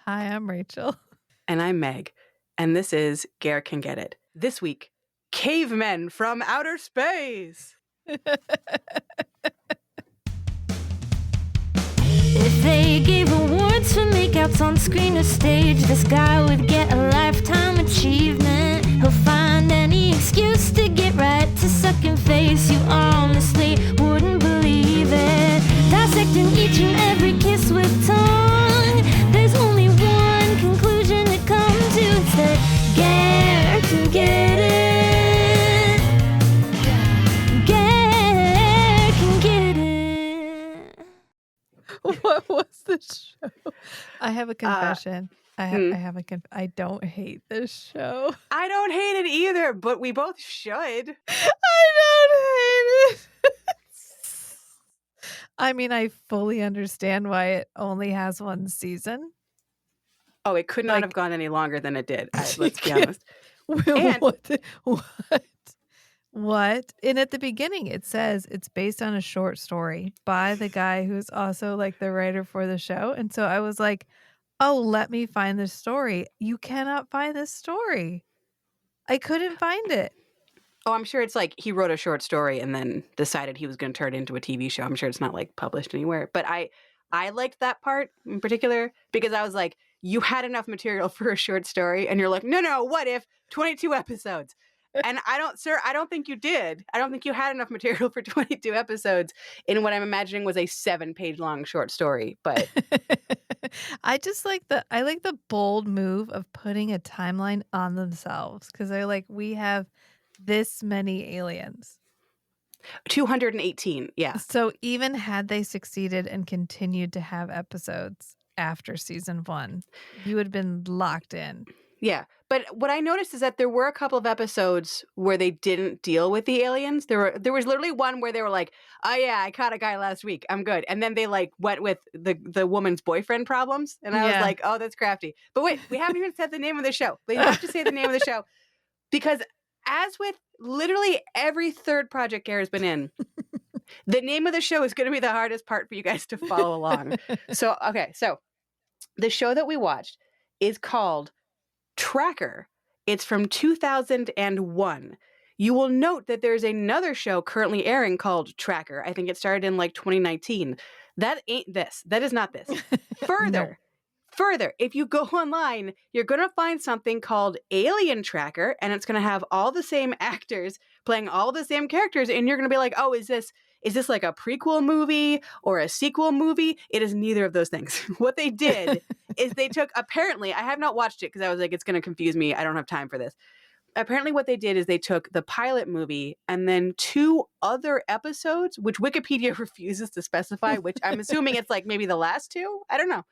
Hi, I'm Rachel. And I'm Meg. And this is Ger Can Get It. This week, cavemen from outer space. If they gave awards for makeouts on screen or stage, this guy would get a lifetime achievement. He'll find any excuse to get right to second face. You honestly wouldn't believe it. Dissecting each and every kiss with tongue. There's only one conclusion to come to. It's that Ger can get it. Ger can get it. What was the show? I have a confession. I don't hate this show. I don't hate it either, but we both should. I don't hate it. I mean, I fully understand why it only has one season. Oh, it could not Like- have gone any longer than it did. Let's be honest. And what? And at the beginning, it says it's based on a short story by the guy who's also like the writer for the show. And so I was like, oh, let me find this story. You cannot find this story. I couldn't find it. Oh, I'm sure it's like he wrote a short story and then decided he was going to turn it into a TV show. I'm sure it's not like published anywhere. But I liked that part in particular because I was like, you had enough material for a short story. And you're like, no, what if 22 episodes? And I don't think you did. I don't think you had enough material for 22 episodes in what I'm imagining was a 7-page long short story. But I just like the bold move of putting a timeline on themselves because they're like, we have this many aliens. 218, yeah. So even had they succeeded and continued to have episodes after season 1, you would have been locked in. Yeah. But what I noticed is that there were a couple of episodes where they didn't deal with the aliens. There was literally one where they were like, oh yeah, I caught a guy last week. I'm good. And then they like went with the woman's boyfriend problems. And I was like, oh, that's crafty. But wait, we haven't even said the name of the show. We have to say the name of the show because as with literally every third project Ger has been in, the name of the show is going to be the hardest part for you guys to follow along. So the show that we watched is called Tracker. It's from 2001. You will note that there's another show currently airing called Tracker. I think it started in like 2019. That ain't this. That is not this. Further, if you go online, you're going to find something called Alien Tracker, and it's going to have all the same actors playing all the same characters, and you're going to be like, oh, is this like a prequel movie or a sequel movie? It is neither of those things. What they did is they took, apparently, I have not watched it because I was like, it's going to confuse me. I don't have time for this. Apparently what they did is they took the pilot movie and then 2 other episodes, which Wikipedia refuses to specify, which I'm assuming it's like maybe the last 2. I don't know.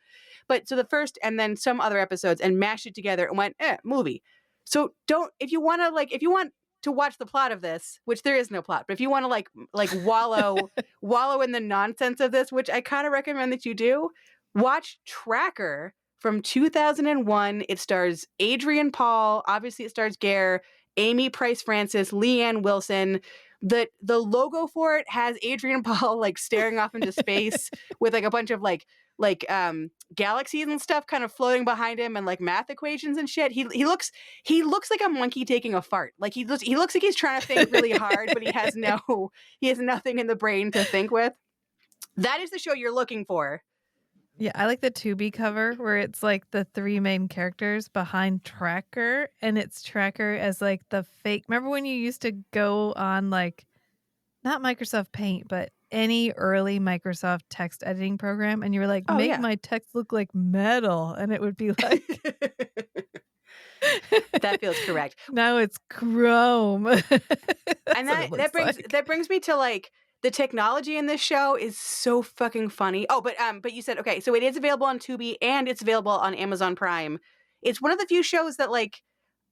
But so the first and then some other episodes and mashed it together and went, movie. So if you want to watch the plot of this, which there is no plot, but if you want to like wallow in the nonsense of this, which I kind of recommend that you do, watch Tracker from 2001. It stars Adrian Paul. Obviously, it stars Ger, Amy Price Francis, Leanne Wilson. The logo for it has Adrian Paul like staring off into space with like a bunch of like galaxies and stuff kind of floating behind him and like math equations and shit. He looks like a monkey taking a fart. Like he looks like he's trying to think really hard, but he has nothing in the brain to think with. That is the show you're looking for. Yeah, I like the Tubi cover where it's like the 3 main characters behind Tracker, and it's Tracker as like the fake. Remember when you used to go on like not Microsoft Paint, but any early Microsoft text editing program, and you were like, make my text look like metal, and it would be like that feels correct. Now it's Chrome. And that brings me to like the technology in this show is so fucking funny. Oh, but you said, okay, so it is available on Tubi and it's available on Amazon Prime. It's one of the few shows that like,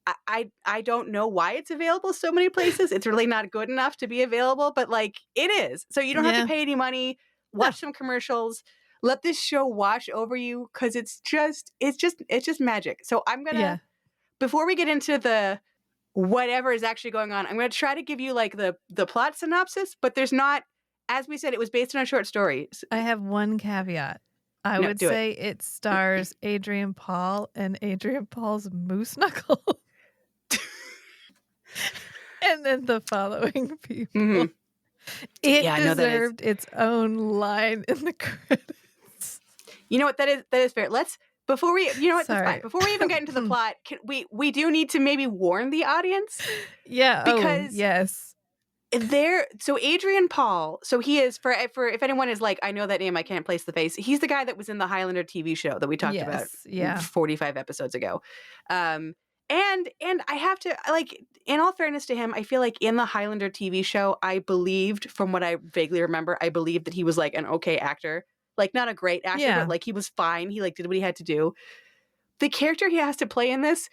I don't know why it's available so many places. It's really not good enough to be available, but like it is. So you don't have to pay any money, watch some commercials, let this show wash over you because it's just magic. So I'm going to, before we get into the whatever is actually going on, I'm going to try to give you like the plot synopsis, but there's not, as we said, it was based on a short story. I have one caveat. I No, would do it. say it stars Adrian Paul and Adrian Paul's moose knuckle. And then the following people. Mhm. It Yeah, I know that is. deserved its own line in the credits. You know what? That is fair. Let's before we. You know what? That's fine. Sorry. Before we even get into the plot, we do need to maybe warn the audience Yeah, oh, because yes. so Adrian Paul, so he is for if anyone is like, I know that name, I can't place the face. He's the guy that was in the Highlander TV show that we talked about Yes, yeah. 45 episodes ago. And I have to like, in all fairness to him, I feel like in the Highlander TV show, I believed, from what I vaguely remember, I believed that he was like an okay actor, like not a great actor, Yeah. but like he was fine. He like did what he had to do. The character he has to play in this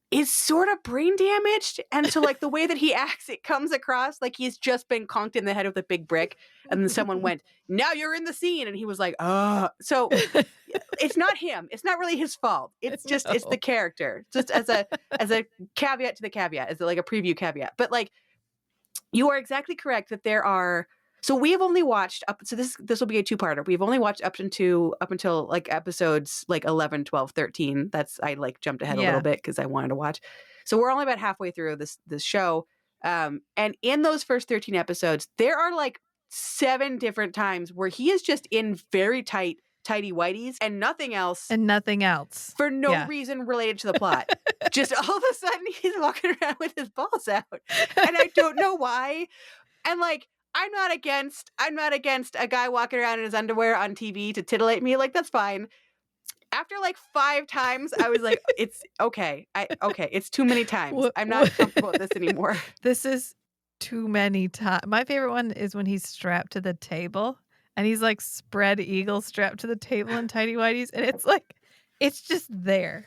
is sort of brain damaged. And so like the way that he acts, it comes across like he's just been conked in the head with a big brick. And then someone went, now you're in the scene. And he was like, so it's not him. It's not really his fault. It's just, it's the character. Just as a caveat to the caveat, as like a preview caveat. But like, you are exactly correct that there are. So we have only watched up. So this will be a two-parter. We've only watched up until like episodes like 11, 12, 13. That's I like jumped ahead a little bit because I wanted to watch. So we're only about halfway through this show. And in those first 13 episodes, there are like 7 different times where he is just in very tighty whities and nothing else. And nothing else. For no reason related to the plot. Just all of a sudden he's walking around with his balls out. And I don't know why. And like, I'm not against a guy walking around in his underwear on TV to titillate me. Like, that's fine. After like 5 times, I was like, it's okay. It's too many times. I'm not comfortable with this anymore. This is too many times. My favorite one is when he's strapped to the table and he's like spread eagle strapped to the table in tighty whities. And it's like, it's just there.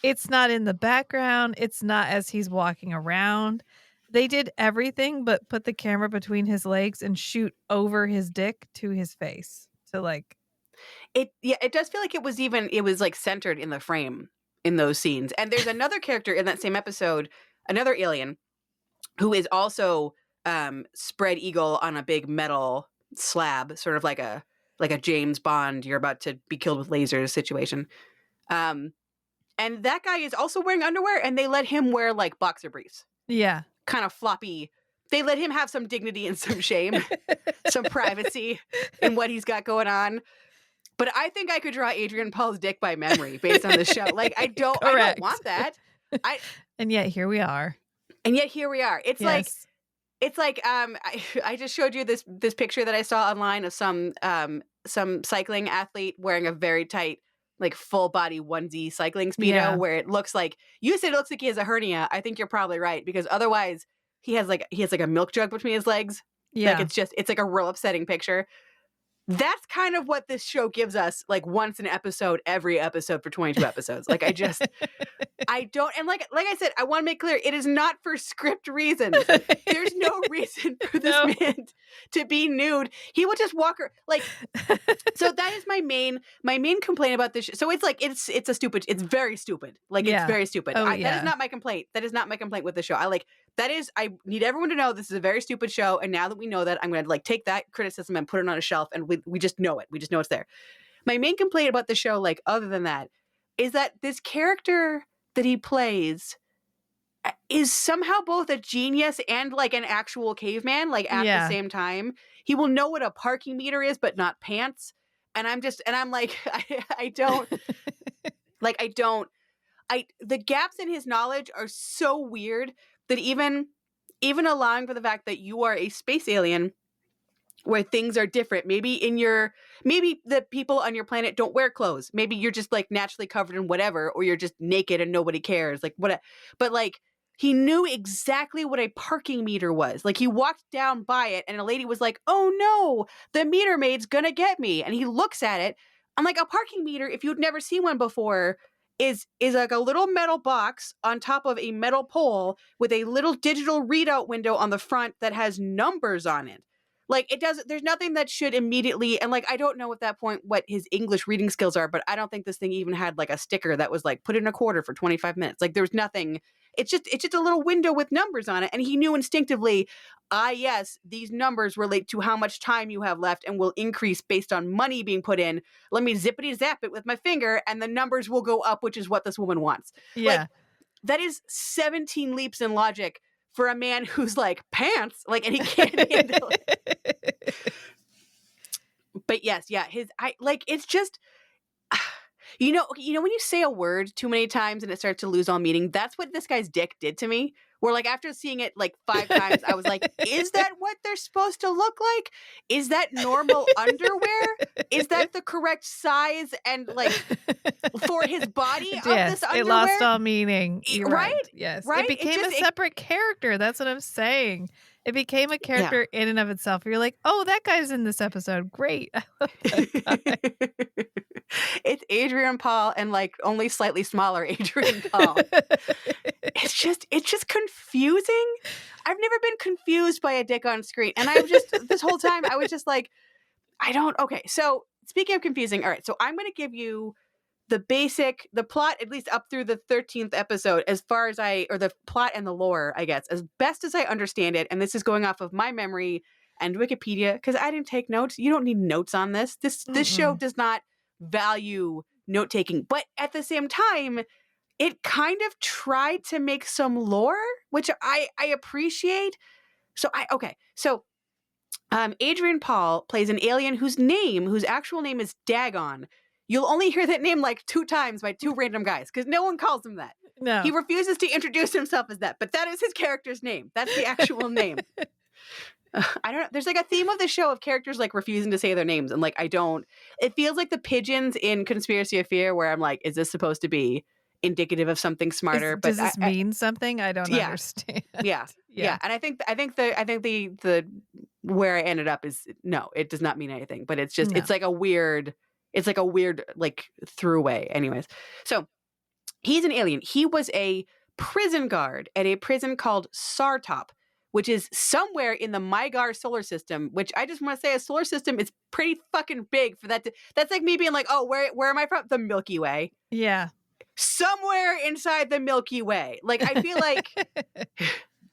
It's not in the background. It's not as he's walking around. They did everything but put the camera between his legs and shoot over his dick to his face. To like, it does feel like it was like centered in the frame in those scenes. And there's another character in that same episode, another alien, who is also spread eagle on a big metal slab, sort of like a James Bond, you're about to be killed with lasers situation. And that guy is also wearing underwear, and they let him wear like boxer briefs. Yeah. Kind of floppy. They let him have some dignity and some shame, some privacy in what he's got going on. But I think I could draw Adrian Paul's dick by memory based on the show. Like, I don't want that. And yet here we are. It's like, I just showed you this picture that I saw online of some cycling athlete wearing a very tight, like full body onesie cycling Speedo, where it looks like, you said it looks like he has a hernia. I think you're probably right, because otherwise he has like a milk jug between his legs. Yeah. Like it's like a real upsetting picture. That's kind of what this show gives us, like once an episode, every episode for 22 episodes. Like I don't, and like I said, I want to make clear, it is not for script reasons. There's no reason for this man to be nude. He will just walk like, so that is my main complaint about this. So it's like, it's very stupid. Like it's very stupid. That is not my complaint. That is not my complaint with the show. I need everyone to know this is a very stupid show. And now that we know that, I'm going to like take that criticism and put it on a shelf, and we just know it. We just know it's there. My main complaint about the show, like other than that, is that this character that he plays is somehow both a genius and like an actual caveman, like at the same time. He will know what a parking meter is, but not pants. And I'm like, the gaps in his knowledge are so weird that even allowing for the fact that you are a space alien where things are different, maybe the people on your planet don't wear clothes. Maybe you're just like naturally covered in whatever, or you're just naked and nobody cares. Like what? But like he knew exactly what a parking meter was. Like he walked down by it and a lady was like, "Oh no, the meter maid's gonna get me." And he looks at it. I'm like, a parking meter, if you'd never seen one before, is like a little metal box on top of a metal pole with a little digital readout window on the front that has numbers on it. Like there's nothing that should immediately, and like, I don't know at that point what his English reading skills are, but I don't think this thing even had like a sticker that was like, put in a quarter for 25 minutes. Like there was nothing It's just a little window with numbers on it. And he knew instinctively, yes, these numbers relate to how much time you have left and will increase based on money being put in. Let me zippity zap it with my finger and the numbers will go up, which is what this woman wants. Yeah. Like, that is 17 leaps in logic for a man who's like, pants, like, and he can't handle it. But yes, yeah, it's just, you know, when you say a word too many times and it starts to lose all meaning, that's what this guy's dick did to me. Where like after seeing it like 5 times, I was like, is that what they're supposed to look like? Is that normal underwear? Is that the correct size and like for his body of this underwear? It lost all meaning. You're right. Yes. Right? It became a separate character. That's what I'm saying. It became a character in and of itself. You're like, oh, that guy's in this episode. Great. I love that guy. It's Adrian Paul and like only slightly smaller Adrian Paul. It's just confusing. I've never been confused by a dick on screen. And this whole time I was just like, okay. So speaking of confusing, all right. So I'm going to give you the plot, at least up through the 13th episode, as far as or the plot and the lore, I guess, as best as I understand it. And this is going off of my memory and Wikipedia, because I didn't take notes. You don't need notes on this. This show does not value note taking, but at the same time, it kind of tried to make some lore, which I appreciate. So Adrian Paul plays an alien whose actual name is Dagon. You'll only hear that name like 2 times by 2 random guys because no one calls him that. No. He refuses to introduce himself as that, but that is his character's name. That's the actual name. I don't know. There's like a theme of the show of characters like refusing to say their names. And like, it feels like the pigeons in Conspiracy of Fear where I'm like, is this supposed to be indicative of something smarter? Does this mean something? I don't understand. Yeah. And I think the where I ended up is no, it does not mean anything, but it's just, it's like a weird like throughway. Anyways. So he's an alien. He was a prison guard at a prison called Sartop, which is somewhere in the Mygar solar system, which I just want to say a solar system is pretty fucking big for that. That's like me being like, oh, where am I from? The Milky Way. Yeah. Somewhere inside the Milky Way. Like, I feel like,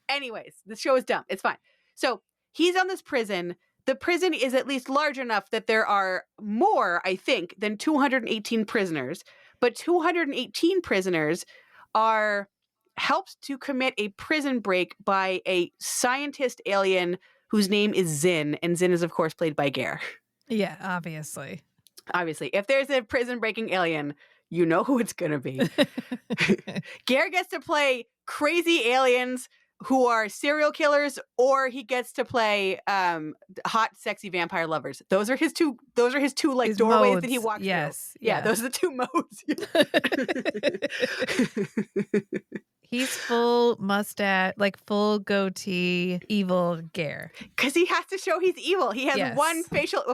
anyways, the show is dumb. It's fine. So he's on this prison. The prison is at least large enough that there are more, I think, than 218 prisoners. But 218 prisoners are helped to commit a prison break by a scientist alien whose name is Zin. And Zin is, of course, played by Ger. Yeah, obviously. Obviously. If there's a prison breaking alien, you know who it's going to be. Ger gets to play crazy aliens who are serial killers, or he gets to play hot, sexy vampire lovers. Those are his two like His doorways modes. that he walks Yes. through. Yeah, those are the 2 modes. He's full mustache, like full goatee, evil Ger. Because he has to show he's evil. He has one facial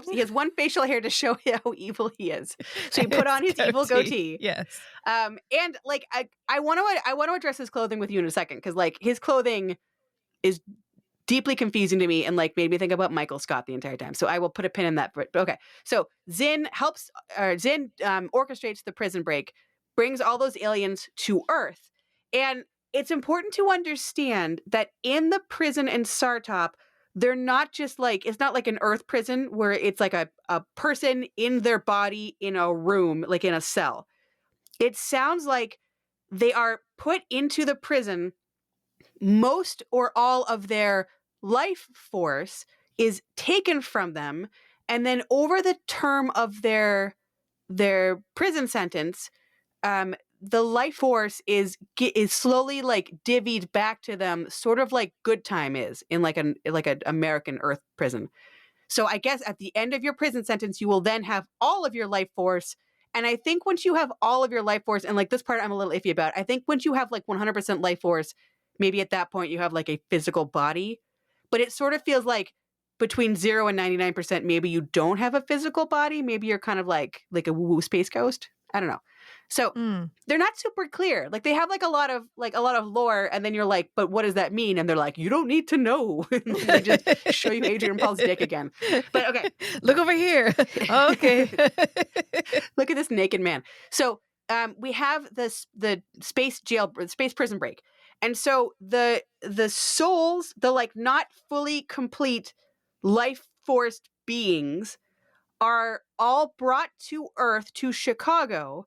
hair to show how evil he is. So he put on his evil goatee. Yes. And like I want to address his clothing with you in a second, because like his clothing is deeply confusing to me and like made me think about Michael Scott the entire time. So I will put a pin in that. But okay. So Zin orchestrates the prison break, brings all those aliens to Earth. And it's important to understand that in the prison in Sartop, they're not just like, it's not like an Earth prison where it's like a person in their body in a room, like in a cell. It sounds like they are put into the prison. Most or all of their life force is taken from them. And then over the term of their prison sentence, the life force is slowly like divvied back to them, sort of like Good Time is in like an American Earth prison. So I guess at the end of your prison sentence, you will then have all of your life force. And I think once you have all of your life force, and like this part I'm a little iffy about, I think once you have like 100% life force, maybe at that point you have like a physical body. But it sort of feels like between 0 and 99%, maybe you don't have a physical body. Maybe you're kind of like a woo-woo space ghost. I don't know. So they're not super clear. Like they have like a lot of lore, and then you're like, but what does that mean? And they're like, you don't need to know. And they just show you Adrian Paul's dick again. But okay. Look over here. Okay. Look at this naked man. So we have the space prison break. And so the souls, the like not fully complete life force beings, are all brought to Earth, to Chicago,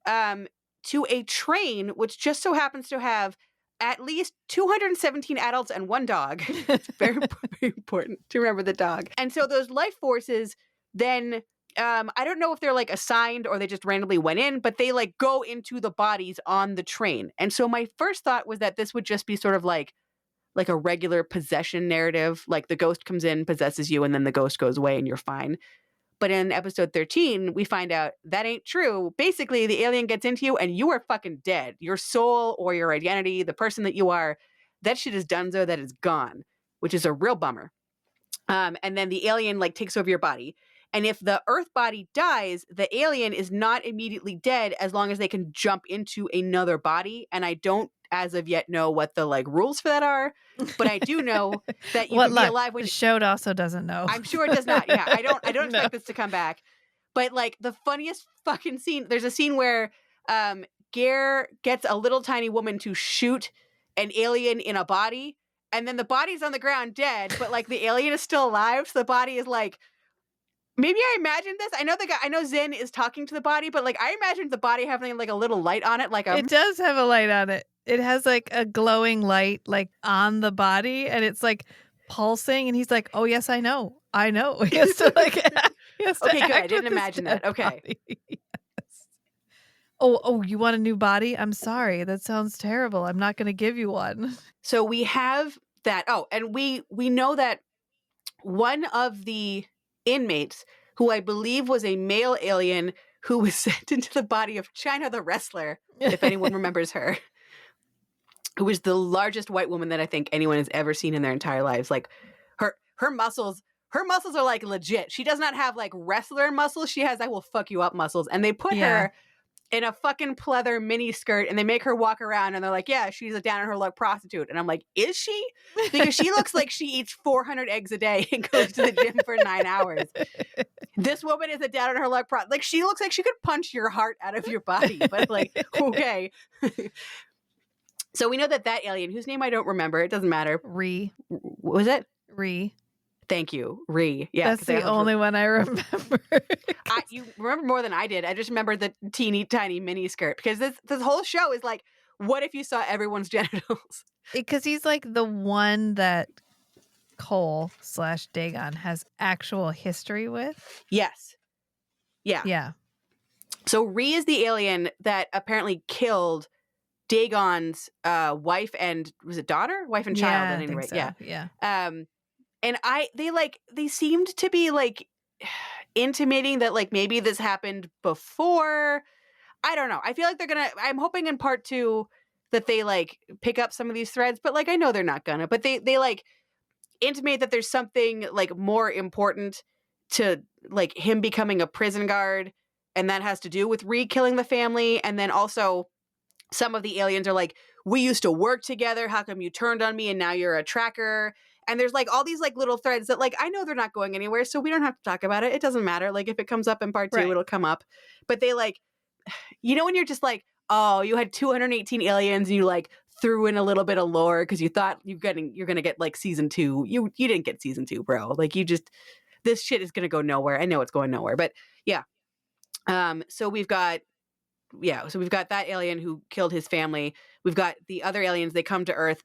to a train which just so happens to have at least 217 adults and one dog. It's very, very important to remember the dog. And so those life forces then, I don't know if they're like assigned or they just randomly went in, but they like go into the bodies on the train. And so my first thought was that this would just be sort of like a regular possession narrative. Like the ghost comes in, possesses you, and then the ghost goes away and you're fine. But in episode 13, we find out that ain't true. Basically, the alien gets into you and you are fucking dead. Your soul or your identity, the person that you are, that shit is donezo, that is gone, which is a real bummer. And then the alien like takes over your body. And if the Earth body dies, the alien is not immediately dead as long as they can jump into another body. And I don't, as of yet, know what the like rules for that are, but I do know that you can be alive when the show also doesn't know. I'm sure it does not. Yeah, I don't No. expect this to come back. But like the funniest fucking scene, there's a scene where Ger gets a little tiny woman to shoot an alien in a body, and then the body's on the ground dead, but like the alien is still alive, so the body is like, maybe I imagined this. I know Zin is talking to the body, but like I imagined the body having like a little light on it, like a. It does have a light on it. It has like a glowing light like on the body, and it's like pulsing. And he's like, "Oh yes, I know. He has to like. He has to Okay, good. I act didn't with his imagine dead that. Okay. body. Yes. Oh, you want a new body? I'm sorry. That sounds terrible. I'm not going to give you one. So we have that. Oh, and we know that one of the inmates, who I believe was a male alien who was sent into the body of China the wrestler, if anyone remembers her, who was the largest white woman that I think anyone has ever seen in their entire lives. Like her muscles are like legit. She does not have like wrestler muscles. She has I will fuck you up muscles. And they put her in a fucking pleather mini skirt and they make her walk around and they're like, yeah, she's a down on her luck prostitute. And I'm like, is she? Because she looks like she eats 400 eggs a day and goes to the gym for 9 hours. This woman is a down on her luck like she looks like she could punch your heart out of your body, but like, okay. So we know that alien, whose name I don't remember, it doesn't matter. What was it? Ree. Thank you, Ree. Yeah, that's the only one I remember. You remember more than I did. I just remember the teeny tiny mini skirt because this whole show is like, what if you saw everyone's genitals? Because he's like the one that Cole/Dagon has actual history with. Yes. Yeah. Yeah. So Ree is the alien that apparently killed Dagon's wife and was it daughter? Wife and child at any rate. So. Yeah. And they seemed to be like intimating that like maybe this happened before. I don't know. I feel like I'm hoping in part 2 that they like pick up some of these threads, but like I know they're not gonna, but they like intimate that there's something like more important to like him becoming a prison guard, and that has to do with re-killing the family. And then also some of the aliens are like, we used to work together. How come you turned on me and now you're a tracker? And there's like all these like little threads that like I know they're not going anywhere, so we don't have to talk about it. It doesn't matter. Like if it comes up in part 2, it'll come up. But they like, you know, when you're just like, oh, you had 218 aliens and you like threw in a little bit of lore because you thought you're gonna get like season 2. You didn't get season 2, bro. Like this shit is gonna go nowhere. I know it's going nowhere, but yeah. So we've got that alien who killed his family. We've got the other aliens. They come to Earth.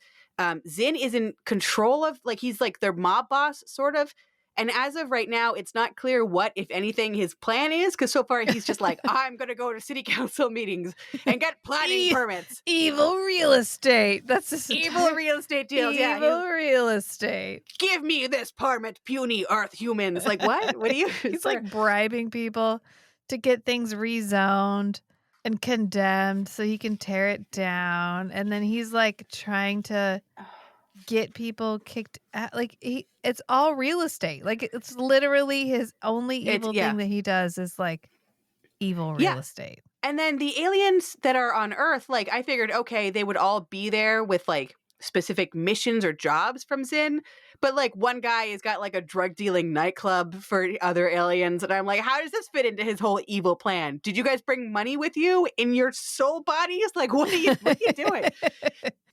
Zin is in control of, like, he's like their mob boss, sort of. And as of right now, it's not clear what, if anything, his plan is. Because so far, he's just like, I'm going to go to city council meetings and get planning permits. Evil real estate. That's just evil real estate deals. Evil real estate. Give me this permit, puny Earth humans. Like, what? What do you? He's like bribing people to get things rezoned and condemned so he can tear it down. And then he's like trying to get people kicked out. Like it's all real estate. Like it's literally his only evil thing that he does is like evil real estate. And then the aliens that are on Earth, like I figured, okay, they would all be there with like specific missions or jobs from Zin. But like one guy has got like a drug dealing nightclub for other aliens. And I'm like, how does this fit into his whole evil plan? Did you guys bring money with you in your soul bodies? Like, what are you doing?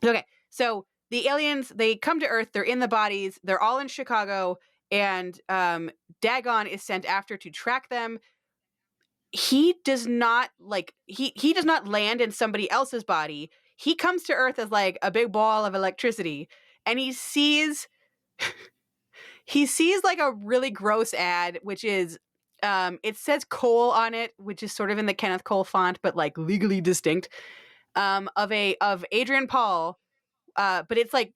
Okay. So the aliens, they come to Earth, they're in the bodies, they're all in Chicago, and Dagon is sent after to track them. He does not he does not land in somebody else's body. He comes to Earth as like a big ball of electricity, and he sees like a really gross ad, which is it says Cole on it, which is sort of in the Kenneth Cole font, but like legally distinct, of Adrian Paul. But it's like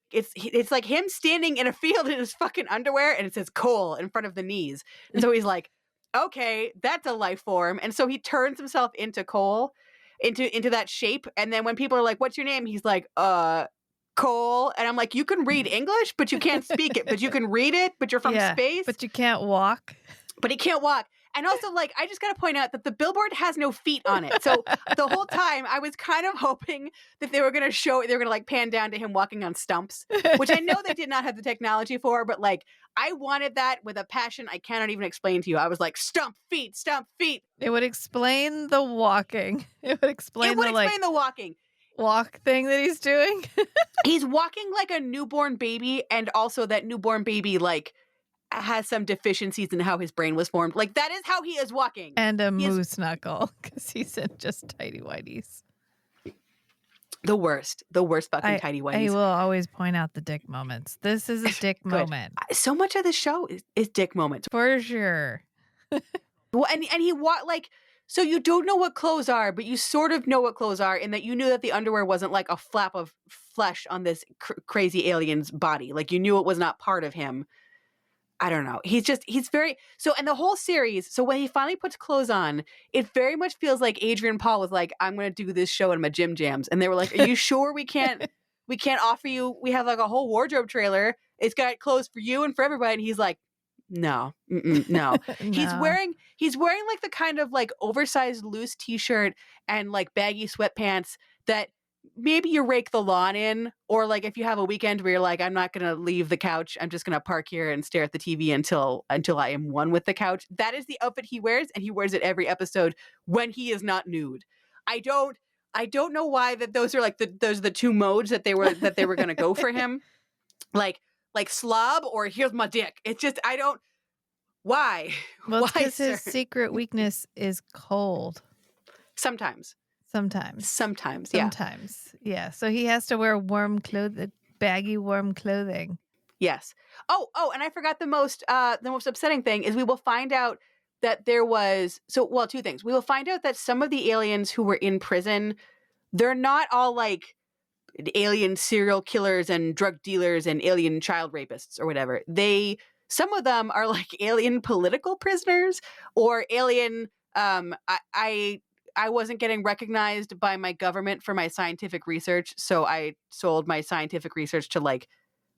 him standing in a field in his fucking underwear, and it says Cole in front of the knees. And so he's like, okay, that's a life form. And so he turns himself into Cole, into that shape. And then when people are like, what's your name? He's like, Cole. And I'm like, you can read English, but you can't speak it. But you can read it, but you're from space. But you can't walk. But he can't walk. And also, like, I just got to point out that the billboard has no feet on it. So the whole time I was kind of hoping that they were going to like pan down to him walking on stumps, which I know they did not have the technology for, but like, I wanted that with a passion I cannot even explain to you. I was like, stump feet, stump feet. It would explain the walking. It would explain the walking. Walk thing that he's doing. He's walking like a newborn baby, and also that newborn baby, like, has some deficiencies in how his brain was formed. Like, that is how he is walking. And a moose knuckle, because he's in just tighty whities. The worst fucking tighty whities. I will always point out the dick moments. This is a dick moment. So much of the show is dick moments. For sure. Well, and he like, so you don't know what clothes are, but you sort of know what clothes are, in that you knew that the underwear wasn't like a flap of flesh on this crazy alien's body. Like, you knew it was not part of him. I don't know. He's very, so, and the whole series, so when he finally puts clothes on, it very much feels like Adrian Paul was like, I'm going to do this show in my gym jams. And they were like, are you sure we can't offer you, we have like a whole wardrobe trailer. It's got clothes for you and for everybody. And he's like, no, no. No. He's wearing like the kind of like oversized loose t-shirt and like baggy sweatpants that maybe you rake the lawn in, or like if you have a weekend where you're like, I'm not going to leave the couch, I'm just going to park here and stare at the TV until I am one with the couch. That is the outfit he wears, and he wears it every episode when he is not nude. I don't know why that those are like those are the two modes that they were going to go for him. Like slob or here's my dick. It's just, I don't, why? Well, why, because his secret weakness is cold. Sometimes. Yeah. Yeah. So he has to wear baggy warm clothing. Yes. Oh, and I forgot the most upsetting thing is we will find out that there was, two things. We will find out that some of the aliens who were in prison, they're not all like alien serial killers and drug dealers and alien child rapists or whatever. Some of them are like alien political prisoners or alien, I wasn't getting recognized by my government for my scientific research, so I sold my scientific research to like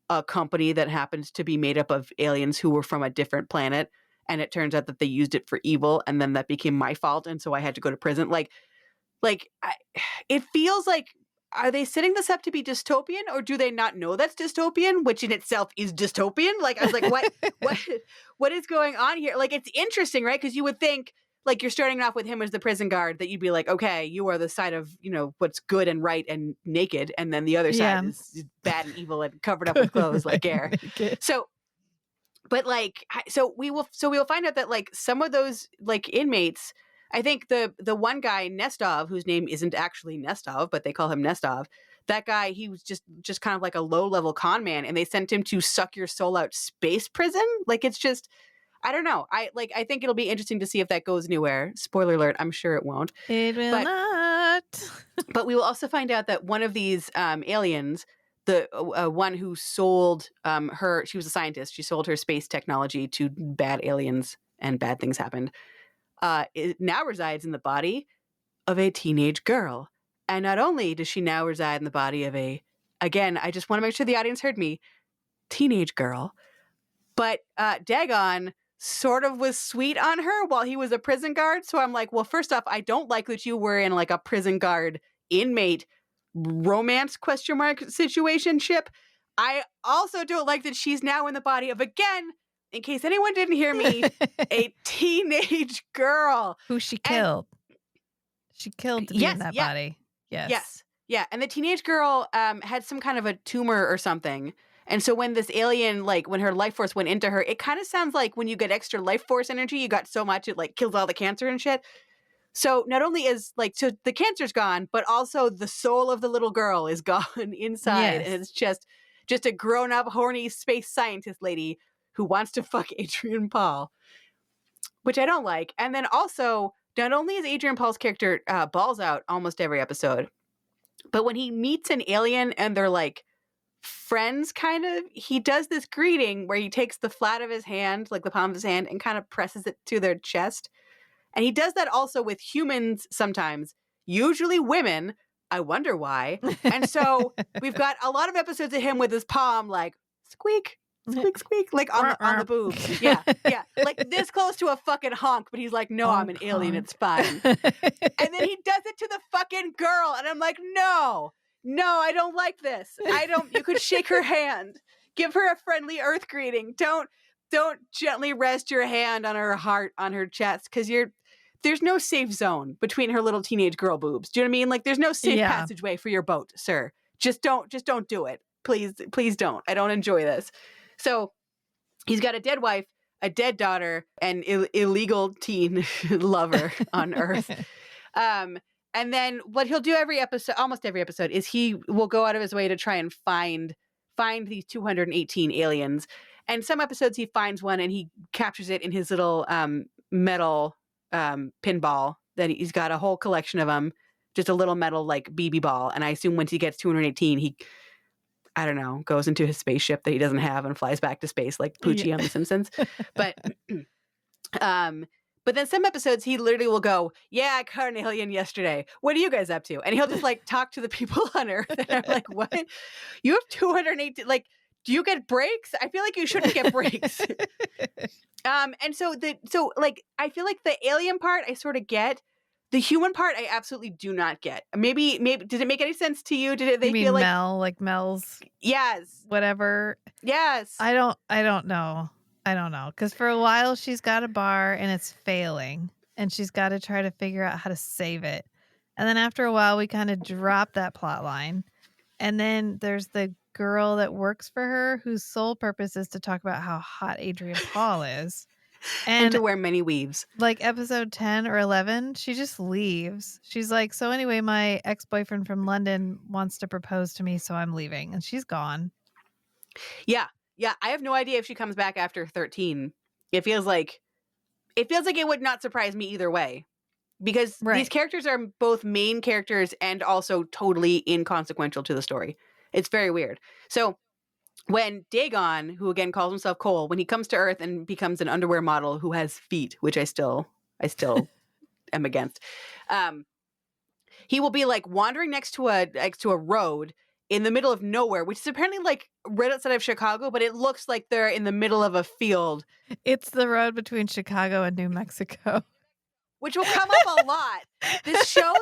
a company that happens to be made up of aliens who were from a different planet, and it turns out that they used it for evil, and then that became my fault, and so I had to go to prison. It feels like, are they setting this up to be dystopian, or do they not know that's dystopian, which in itself is dystopian? Like, I was like, what is going on here? Like, it's interesting, right? Because you would think, like, you're starting off with him as the prison guard, that you'd be like, okay, you are the side of, what's good and right and naked. And then the other side is bad and evil and covered up with clothes like Ger. So, but like, so we will find out that like some of those like inmates, I think the one guy, Nestov, whose name isn't actually Nestov, but they call him Nestov. That guy, he was just kind of like a low level con man, and they sent him to suck your soul out space prison. Like, it's just, I don't know. I think it'll be interesting to see if that goes anywhere. Spoiler alert, I'm sure it won't. It will not. But we will also find out that one of these aliens, the one who sold she was a scientist. She sold her space technology to bad aliens, and bad things happened. It now resides in the body of a teenage girl. And not only does she now reside in the body of again, I just want to make sure the audience heard me, teenage girl, but Dagon sort of was sweet on her while he was a prison guard. So I'm like, well, first off, I don't like that you were in like a prison guard inmate romance ? Situationship. I also don't like that she's now in the body of, again, in case anyone didn't hear me, a teenage girl. Who she killed. She killed to be in that body. Yes. Yeah, and the teenage girl had some kind of a tumor or something. And so when this alien, like when her life force went into her, it kind of sounds like when you get extra life force energy, you got so much it like kills all the cancer and shit. So not only is like, so the cancer's gone, but also the soul of the little girl is gone inside. And Yes. it's just a grown up, horny space scientist lady who wants to fuck Adrian Paul, which I don't like. And then also, not only is Adrian Paul's character balls out almost every episode, but when he meets an alien and they're like friends, kind of, he does this greeting where he takes the flat of his hand, like the palm of his hand, and kind of presses it to their chest. And he does that also with humans sometimes, usually women. I wonder why. And so we've got a lot of episodes of him with his palm like squeak, squeak, squeak, like on the boob. Yeah, yeah. Like this close to a fucking honk, but he's like, no, I'm an alien, it's fine. And then he does it to the fucking girl. And I'm like, no, I don't like this. You could shake her hand. Give her a friendly earth greeting. Don't gently rest your hand on her heart, on her chest, because there's no safe zone between her little teenage girl boobs. Do you know what I mean? Like there's no safe passageway for your boat, sir. Just don't do it. Please don't. I don't enjoy this. So he's got a dead wife, a dead daughter, and illegal teen lover on Earth. And then what he'll do almost every episode, is he will go out of his way to try and find these 218 aliens. And some episodes he finds one and he captures it in his little metal pinball that he's got a whole collection of them, just a little metal like BB ball. And I assume once he gets 218, he, I don't know, goes into his spaceship that he doesn't have and flies back to space like Poochie on The Simpsons. But then some episodes he literally will go, yeah, I caught an alien yesterday. What are you guys up to? And he'll just like talk to the people on Earth. And I'm like, what? You have 218, like, do you get breaks? I feel like you shouldn't get breaks. And so like, I feel like the alien part I sort of get. The human part I absolutely do not get. Maybe did it make any sense to you? Did they you mean feel like Mel, like Mel's yes, whatever? yes. I don't know. Because for a while she's got a bar and it's failing, and she's got to try to figure out how to save it. And then after a while, we kind of drop that plot line. And then there's the girl that works for her whose sole purpose is to talk about how hot Adrian Paul is. And to wear many weaves. Like episode 10 or 11, she just leaves. She's like, so anyway, my ex-boyfriend from London wants to propose to me, so I'm leaving. And she's gone. Yeah. Yeah. I have no idea if she comes back after 13. It feels like it would not surprise me either way. Because these characters are both main characters and also totally inconsequential to the story. It's very weird. So when Dagon, who again calls himself Cole, when he comes to Earth and becomes an underwear model who has feet, which I still am against, he will be like wandering next to a road in the middle of nowhere, which is apparently like right outside of Chicago, but it looks like they're in the middle of a field. It's the road between Chicago and New Mexico, which will come up a lot. This show.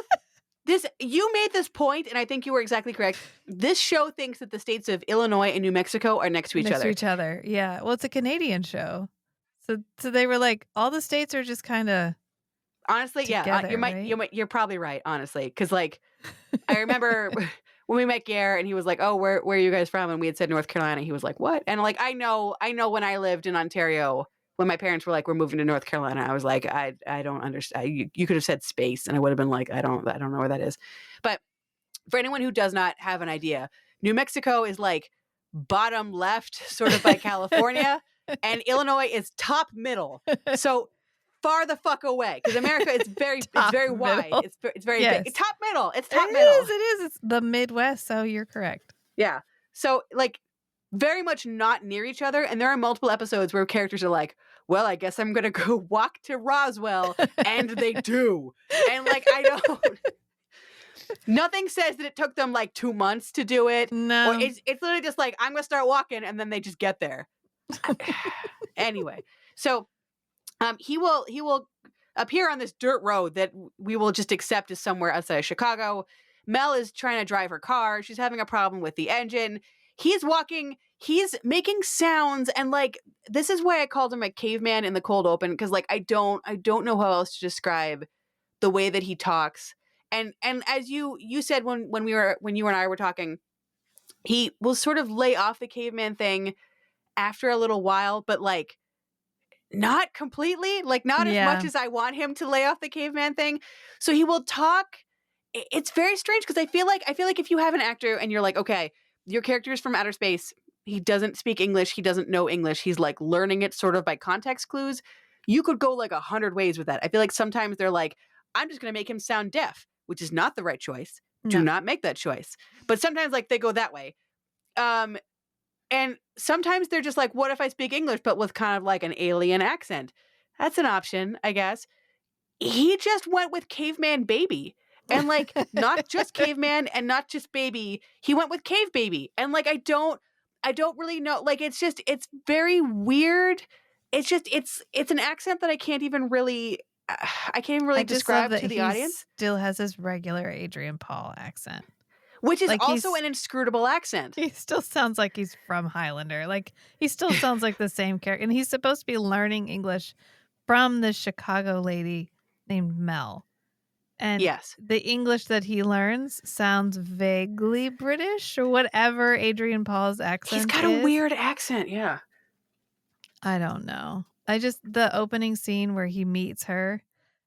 You made this point, and I think you were exactly correct. This show thinks that the states of Illinois and New Mexico are next to each other. Yeah. Well, it's a Canadian show. So they were like, all the states are just kind of honestly, together, you're probably right, honestly. Because like, I remember when we met Ger and he was like, oh, where are you guys from? And we had said North Carolina. He was like, what? And like, I know when I lived in Ontario, when my parents were like, we're moving to North Carolina, I was like, I don't understand. You could have said space and I would have been like, I don't know where that is. But for anyone who does not have an idea, New Mexico is like bottom left, sort of by California, and Illinois is top middle. So far the fuck away, because America is very wide. It's very big. It's top middle. It's top middle. It is. It's the Midwest, so you're correct. Yeah. So like very much not near each other. And there are multiple episodes where characters are like, well, I guess I'm going to go walk to Roswell. And they do. And like, I don't. Nothing says that it took them like 2 months to do it. No. Or it's literally just like, I'm going to start walking. And then they just get there. Anyway. So he will appear on this dirt road that we will just accept as somewhere outside of Chicago. Mel is trying to drive her car. She's having a problem with the engine. He's walking, he's making sounds, and like, this is why I called him a caveman in the cold open, because like I don't know how else to describe the way that he talks And as you said when you and I were talking, he will sort of lay off the caveman thing after a little while, but like not completely, like not as much Yeah. as I want him to lay off the caveman thing. So he will talk. It's very strange because I feel like if you have an actor and you're like, okay, your character is from outer space, he doesn't speak English, he doesn't know English, he's like learning it sort of by context clues. You could go like 100 ways with that. I feel like sometimes they're like, I'm just going to make him sound deaf, which is not the right choice. Do No. not make that choice. But sometimes like they go that way. And sometimes they're just like, what if I speak English, but with kind of like an alien accent? That's an option, I guess. He just went with caveman baby. And like, not just caveman and not just baby. He went with cave baby. And like, I don't really know. Like, it's very weird. It's an accent that I can't even really I just love describe that to the he audience. still has his regular Adrian Paul accent. Which is Like, also an inscrutable accent. He still sounds like he's from Highlander. Like, he still sounds like the same character. And he's supposed to be learning English from this Chicago lady named Mel. And Yes. the English that he learns sounds vaguely British or whatever Adrian Paul's accent He's got a is. weird accent, yeah. I don't know. The opening scene where he meets her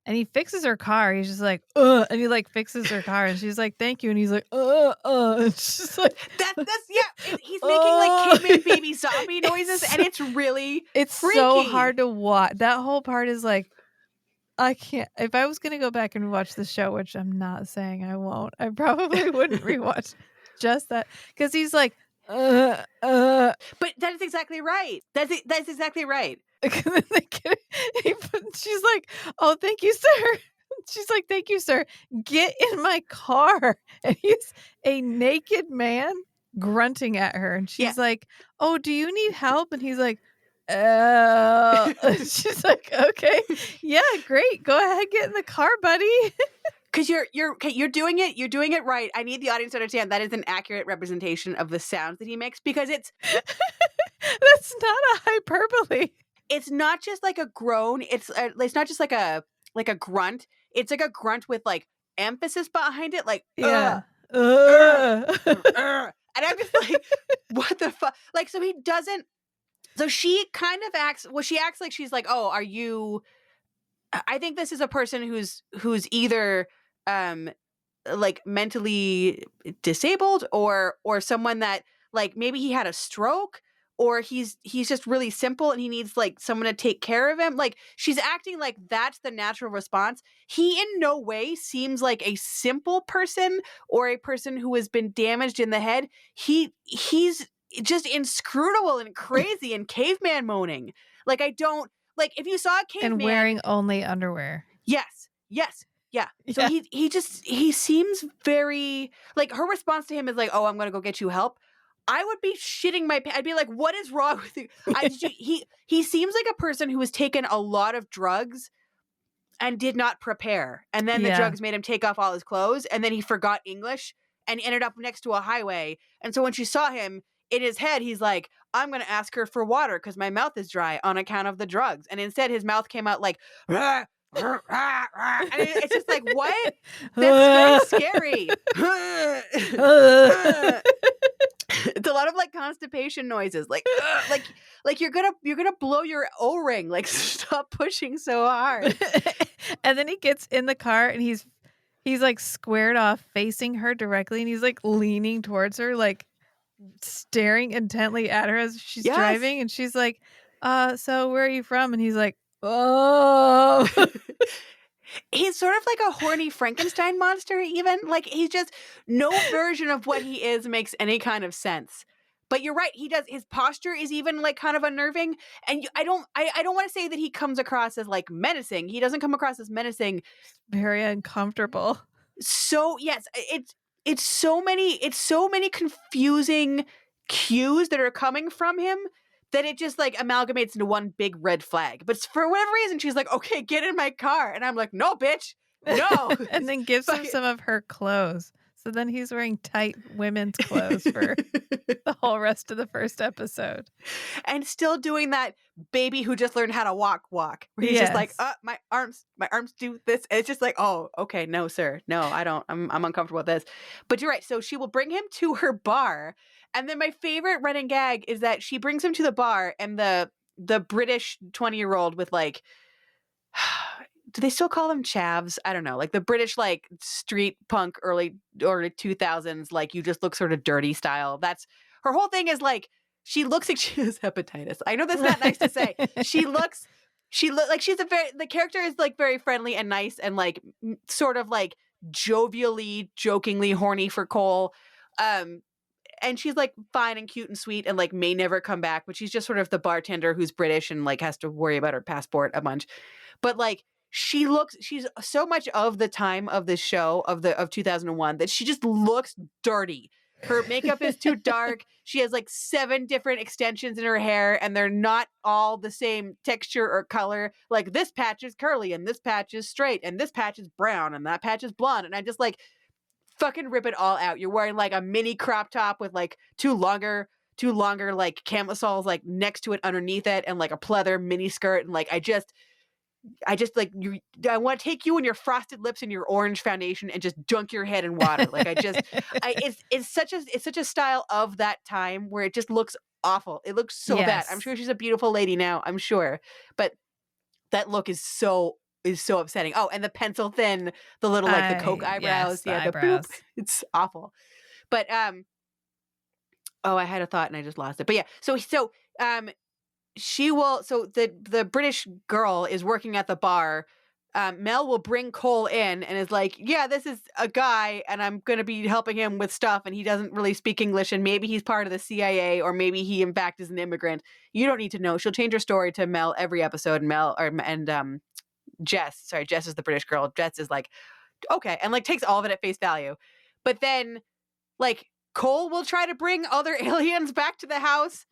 and he fixes her car. He's just like, and he like fixes her car and she's like, thank you. And he's like, and she's like, He's making like caveman baby zombie noises and it's really it's freaky. so hard to watch. That whole part is like, I can't. If I was going to go back and watch the show, which I'm not saying I won't, I probably wouldn't rewatch just that because he's like, But that is exactly right. That's exactly right. She's like, oh, thank you, sir. She's like, thank you, sir. Get in my car. And he's a naked man grunting at her. And she's like, oh, do you need help? And he's like, she's like, okay, yeah, great. Go ahead, get in the car, buddy. Because you're doing it right. I need the audience to understand that is an accurate representation of the sounds that he makes because it's that's not a hyperbole. It's not just like a groan. It's not just like a grunt. It's like a grunt with like emphasis behind it, like yeah. And I'm just like, what the fuck? Like, so he doesn't. So she kind of acts. Well, she acts like she's like, oh, are you? I think this is a person who's either like mentally disabled or someone that like maybe he had a stroke or he's just really simple and he needs like someone to take care of him. Like she's acting like that's the natural response. He in no way seems like a simple person or a person who has been damaged in the head. He's just inscrutable and crazy and caveman moaning. Like I don't like if you saw a caveman and wearing only underwear. Yes. Yeah. So he seems very like her response to him is like, "Oh, I'm going to go get you help." I would be shitting my pants. I'd be like, "What is wrong with you?" He seems like a person who has taken a lot of drugs and did not prepare. And then the drugs made him take off all his clothes and then he forgot English and ended up next to a highway. And so when she saw him in his head, he's like, I'm going to ask her for water because my mouth is dry on account of the drugs. And instead his mouth came out like, and it's just like, what? That's very scary. It's a lot of like constipation noises, like you're gonna blow your O-ring. Like, stop pushing so hard. And then he gets in the car and he's like squared off, facing her directly, and he's like leaning towards her, like staring intently at her as she's driving, and she's like, so where are you from? And he's like, oh. He's sort of like a horny Frankenstein monster, even. Like, he's just, no version of what he is makes any kind of sense. But you're right, he does. His posture is even like kind of unnerving. And I don't want to say that he comes across as like menacing. He doesn't come across as menacing. Very uncomfortable. So yes, it's so many confusing cues that are coming from him that it just like amalgamates into one big red flag. But for whatever reason, she's like, okay, get in my car. And I'm like, no, bitch, no. And then gives him some of her clothes. So then he's wearing tight women's clothes for the whole rest of the first episode. And still doing that baby who just learned how to walk, where he's just like, Yes. my arms do this. And it's just like, oh, okay, no, sir. No, I don't. I'm uncomfortable with this. But you're right. So she will bring him to her bar. And then my favorite running gag is that she brings him to the bar and the British 20-year-old with like, do they still call them chavs? I don't know. Like the British, like street punk early or 2000s, like you just look sort of dirty style. That's her whole thing is like, she looks like she has hepatitis. I know that's not nice to say. She look like she's the character is like very friendly and nice and like sort of like jovially, jokingly horny for Cole. And she's like fine and cute and sweet and like may never come back, but she's just sort of the bartender who's British and like has to worry about her passport a bunch. But like she's so much of the time of this show of 2001 that she just looks dirty. Her makeup is too dark. She has like 7 different extensions in her hair and they're not all the same texture or color. Like this patch is curly and this patch is straight and this patch is brown and that patch is blonde. And I just like fucking rip it all out. You're wearing like a mini crop top with like two longer like camisoles like next to it underneath it and like a pleather mini skirt and like I just like you. I want to take you and your frosted lips and your orange foundation and just dunk your head in water. Like it's such a style of that time where it just looks awful. It looks so bad. I'm Yes. sure she's a beautiful lady now. I'm sure, but that look is so upsetting. Oh, and the pencil thin, the little like the Coke eyebrows. Yes, the Yeah, the eyebrows. boop. It's awful. But oh, I had a thought and I just lost it. But yeah, so she will. So the British girl is working at the bar. Mel will bring Cole in and is like, yeah, this is a guy and I'm going to be helping him with stuff. And he doesn't really speak English and maybe he's part of the CIA or maybe he in fact is an immigrant. You don't need to know. She'll change her story to Mel every episode. Jess is the British girl. Jess is like, okay. And like takes all of it at face value. But then like Cole will try to bring other aliens back to the house.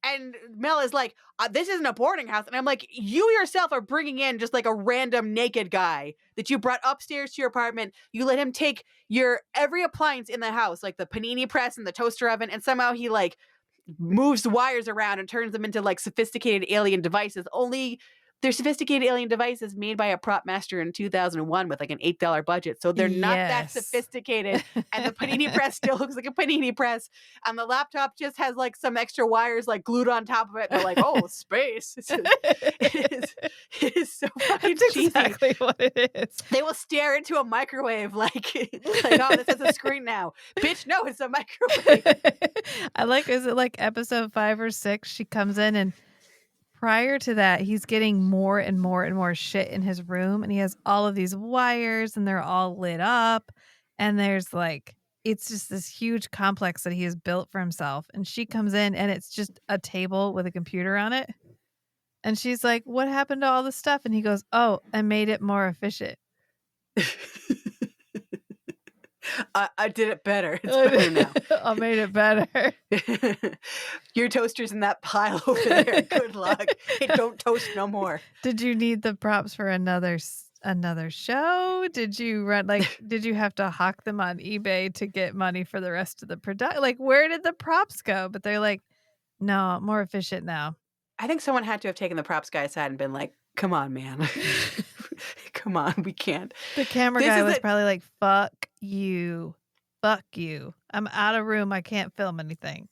and Mel is like, this isn't a boarding house. And I'm like, you yourself are bringing in just like a random naked guy that you brought upstairs to your apartment. You let him take your every appliance in the house, like the panini press and the toaster oven. And somehow he like moves the wires around and turns them into like sophisticated alien devices. Only they're sophisticated alien devices made by a prop master in 2001 with like an $8 budget. So they're not that Yes. sophisticated. And the panini press still looks like a panini press. And the laptop just has like some extra wires like glued on top of it. And they're like, oh, space. It is so fucking That's cheesy. exactly what it is. They will stare into a microwave like, oh, this is a screen now. Bitch, no, it's a microwave. I like, is it like episode 5 or 6? She comes in and prior to that, he's getting more and more and more shit in his room. And he has all of these wires and they're all lit up. And there's like, it's just this huge complex that he has built for himself. And she comes in and it's just a table with a computer on it. And she's like, what happened to all the stuff? And he goes, oh, I made it more efficient. I did it better. It's better now. I made it better. Your toaster's in that pile over there. Good luck. It don't toast no more. Did you need the props for another show? Did you did you have to hawk them on eBay to get money for the rest of the production? Like, where did the props go? But they're like, no, more efficient now. I think someone had to have taken the props guy aside and been like, come on, man. Come on, we can't. The camera guy was probably like, fuck you. Fuck you. I'm out of room. I can't film anything.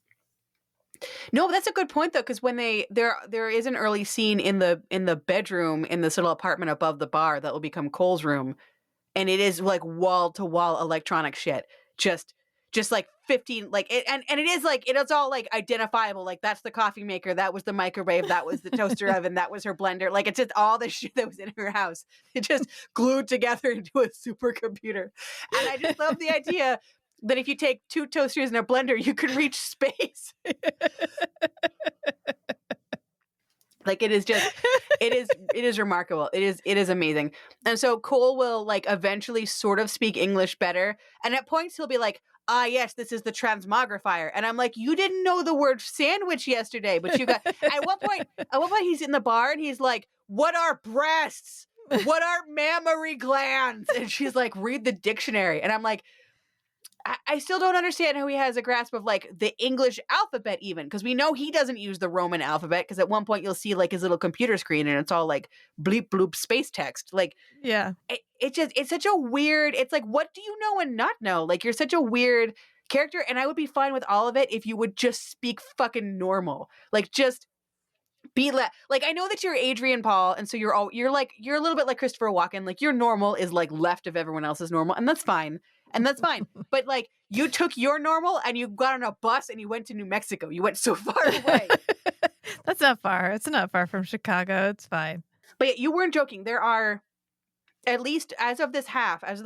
No, but that's a good point though, because when there is an early scene in the bedroom in this little apartment above the bar that will become Cole's room, and it is like wall to wall electronic shit. Just like 15 like it, and it is like it is all like identifiable. Like that's the coffee maker, that was the microwave, that was the toaster oven, that was her blender. Like it's just all the shit that was in her house. It just glued together into a supercomputer. And I just love the idea that if you take 2 toasters and a blender, you can reach space. Like it is remarkable. It is amazing. And so Cole will like eventually sort of speak English better. And at points he'll be like, yes, this is the transmogrifier. And I'm like, you didn't know the word sandwich yesterday, but you got at one point he's in the bar and he's like, what are breasts? What are mammary glands? And she's like, read the dictionary. And I'm like, I still don't understand how he has a grasp of like the English alphabet, even because we know he doesn't use the Roman alphabet. Because at one point you'll see like his little computer screen and it's all like bleep bloop space text. Like Yeah. it's such a weird. It's like, what do you know and not know? Like you're such a weird character, and I would be fine with all of it if you would just speak fucking normal. Like just be like, I know that you're Adrian Paul, and so you're a little bit like Christopher Walken. Like your normal is like left of everyone else's normal, and that's fine. And that's fine. But like you took your normal and you got on a bus and you went to New Mexico. You went so far away. That's not far. It's not far from Chicago. It's fine. But yeah, you weren't joking. There are at least as of the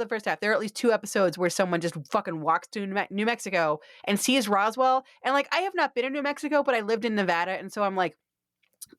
first half, there are at least 2 episodes where someone just fucking walks to New Mexico and sees Roswell. And like, I have not been in New Mexico, but I lived in Nevada. And so I'm like,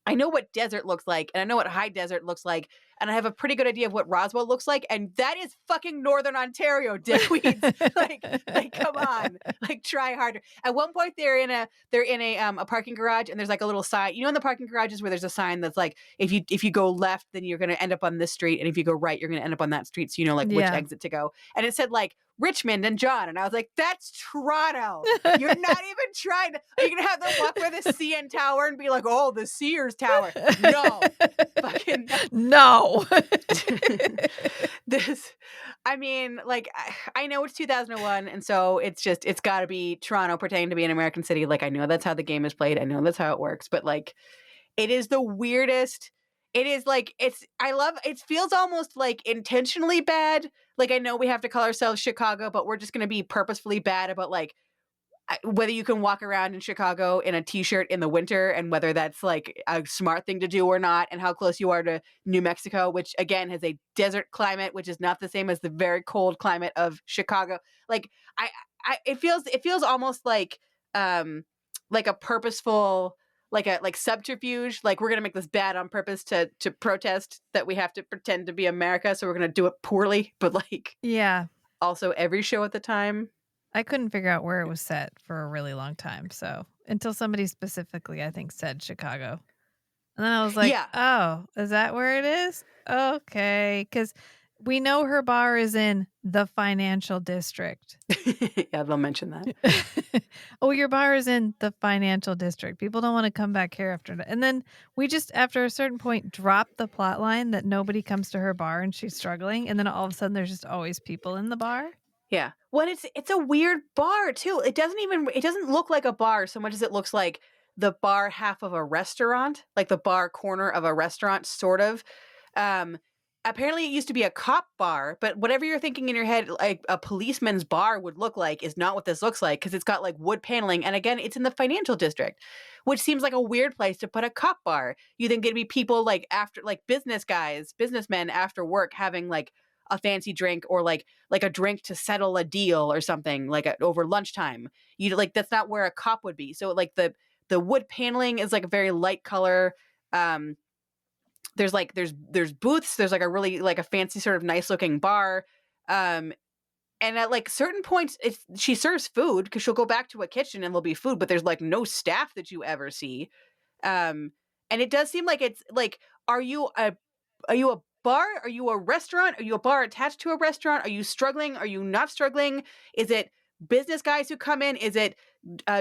I know what desert looks like, and I know what high desert looks like, and I have a pretty good idea of what Roswell looks like, and that is fucking Northern Ontario, dickweeds. like, come on, like, try harder. At one point, they're in a parking garage, and there's like a little sign. You know, in the parking garages where there's a sign that's like, if you go left, then you're gonna end up on this street, and if you go right, you're gonna end up on that street. So you know, like which exit to go. And it said like Richmond and John, and I was like, that's Toronto. You're not even trying to. Are you gonna have them walk by the CN Tower and be like, oh, the Sears Tower? No, fucking no. I mean, like, I know it's 2001, and so it's got to be Toronto pretending to be an American city. Like, I know that's how the game is played. I know that's how it works, but like, it is the weirdest. It is like, it feels almost like intentionally bad. Like, I know we have to call ourselves Chicago, but we're just going to be purposefully bad about like, whether you can walk around in Chicago in a t-shirt in the winter and whether that's like a smart thing to do or not, and how close you are to New Mexico, which again has a desert climate, which is not the same as the very cold climate of Chicago. Like it feels almost like a purposeful, like subterfuge. Like we're going to make this bad on purpose to protest that we have to pretend to be America. So we're going to do it poorly. But like, Yeah. Also every show at the time. I couldn't figure out where it was set for a really long time. So until somebody specifically, I think, said Chicago. And then I was like, oh, is that where it is? Okay. Because we know her bar is in the financial district. Yeah, they'll mention that. Oh, your bar is in the financial district. People don't want to come back here after that. And then we just, after a certain point, drop the plot line that nobody comes to her bar and she's struggling. And then all of a sudden, there's just always people in the bar. Yeah. Well, it's a weird bar too. It doesn't look like a bar so much as it looks like the bar half of a restaurant, like the bar corner of a restaurant, sort of. Apparently it used to be a cop bar, but whatever you're thinking in your head, like a policeman's bar would look like, is not what this looks like, because it's got like wood paneling. And again, it's in the financial district, which seems like a weird place to put a cop bar. You think it'd be people like after, like businessmen after work having like a fancy drink, or like a drink to settle a deal or something, like over lunchtime. You like, that's not where a cop would be. So like the wood paneling is like a very light color. There's booths. There's like a really like a fancy sort of nice looking bar. And at like certain points, she serves food because she'll go back to a kitchen and there'll be food, but there's like no staff that you ever see. And it does seem like it's like, are you a bar? Are you a restaurant? Are you a bar attached to a restaurant? Are you struggling? Are you not struggling? Is it business guys who come in? Is it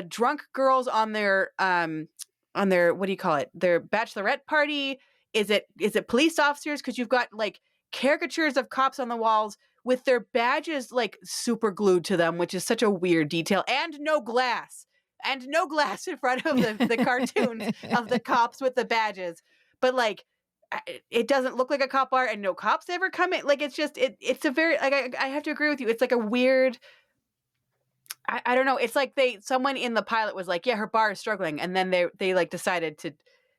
drunk girls on their what do you call it? Their bachelorette party? Is it police officers? Because you've got like caricatures of cops on the walls with their badges like super glued to them, which is such a weird detail. And no glass in front of the cartoons of the cops with the badges. But like, it doesn't look like a cop bar, and no cops ever come in. Like, it's just, it's a very, like, I have to agree with you. It's like a weird, I don't know. It's like someone in the pilot was like, yeah, her bar is struggling. And then they like decided to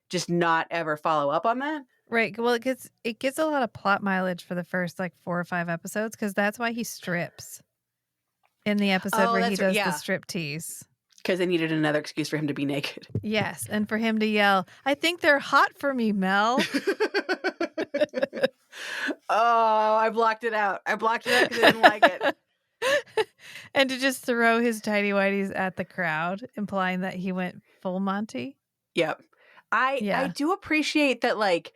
just not ever follow up on that. Right. Well, it gets a lot of plot mileage for the first like 4 or 5 episodes, because that's why he strips in the episode where he does the strip tease. Because they needed another excuse for him to be naked. Yes, and for him to yell, I think they're hot for me, Mel. Oh, I blocked it out. I blocked it out because I didn't like it. And to just throw his tighty whities at the crowd, implying that he went full Monty. Yep. I do appreciate that, like,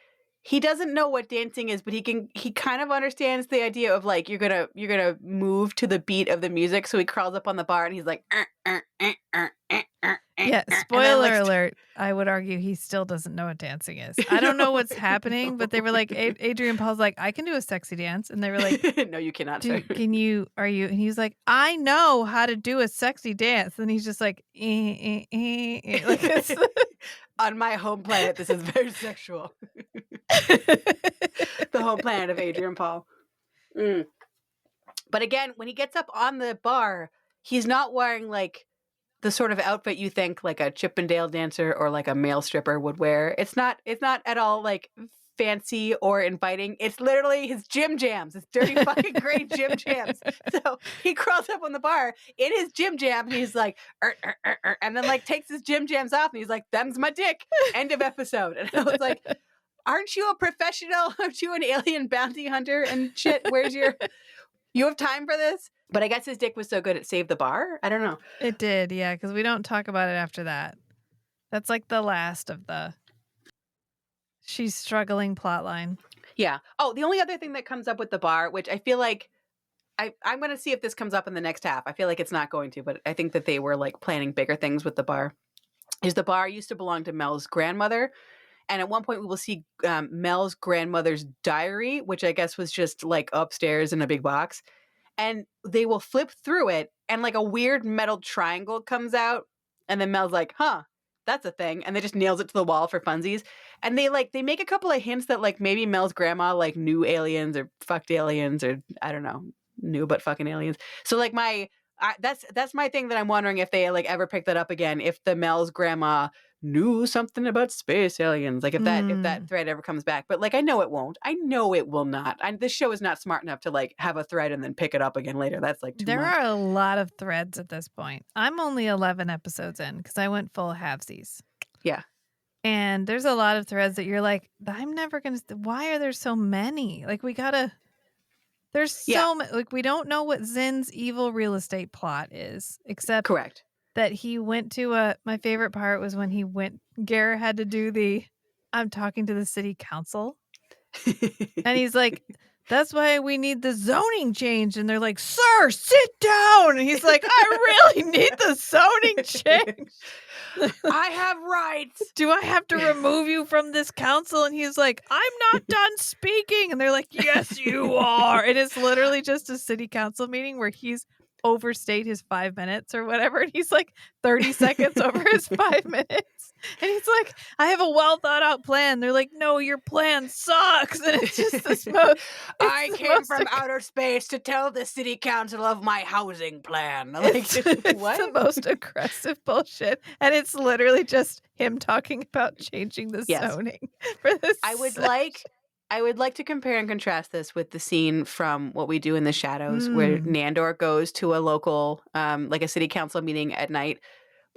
he doesn't know what dancing is, but he kind of understands the idea of like you're gonna move to the beat of the music. So he crawls up on the bar and he's like, Yeah, and then, spoiler like, alert. I would argue he still doesn't know what dancing is. I don't know what's happening, but they were like, Adrian Paul's like, I can do a sexy dance. And they were like, no, you cannot. Sir. And he's like, I know how to do a sexy dance. And he's just like, like it's On my home planet, this is very sexual. The home planet of Adrian Paul. But again, when he gets up on the bar, he's not wearing like the sort of outfit you think like a Chippendale dancer or like a male stripper would wear. It's not at all like fancy or inviting. It's literally his gym jams, his dirty fucking gray gym jams. So he crawls up on the bar in his gym jam and he's like, and then like takes his gym jams off and he's like, them's my dick. End of episode. And I was like, aren't you a professional? Aren't you an alien bounty hunter and shit? You have time for this? But I guess his dick was so good it saved the bar. I don't know. It did, yeah, because we don't talk about it after that. That's like the last of the she's struggling plotline. Yeah. Oh, the only other thing that comes up with the bar, which I feel like I'm going to see if this comes up in the next half. I feel like it's not going to, but I think that they were like planning bigger things with the bar. Is the bar used to belong to Mel's grandmother. And at one point we will see Mel's grandmother's diary, which I guess was just like upstairs in a big box. And they will flip through it and like a weird metal triangle comes out. And then Mel's like, huh, that's a thing. And they just nails it to the wall for funsies. And they make a couple of hints that like maybe Mel's grandma like knew aliens or fucked aliens or I don't know, knew but fucking aliens. So like that's my thing that I'm wondering if they like ever pick that up again. If the Mel's grandma knew something about space aliens, like if that thread ever comes back. But like I know it won't. I know it will not. This show is not smart enough to like have a thread and then pick it up again later. That's like too much. There are a lot of threads at this point. I'm only 11 episodes in because I went full halvesies. Yeah. And there's a lot of threads that you're like, I'm never gonna. Why are there so many? Like there's so many. Like we don't know what Zin's evil real estate plot is, except correct. That he went to my favorite part was when Ger had to do I'm talking to the city council. And he's like, that's why we need the zoning change. And they're like, sir, sit down. And he's like, I really need the zoning change. I have rights. Do I have to remove you from this council? And he's like, I'm not done speaking. And they're like, yes, you are. And it's literally just a city council meeting where he's overstayed his 5 minutes or whatever. And he's like 30 seconds over his 5 minutes. And he's like, I have a well thought out plan. They're like, no, your plan sucks. And it's just this most. I came from outer space to tell the city council of my housing plan. Like, it's the most aggressive bullshit. And it's literally just him talking about changing the zoning for this. I would like to compare and contrast this with the scene from What We Do in the Shadows, where Nandor goes to a local, like a city council meeting at night.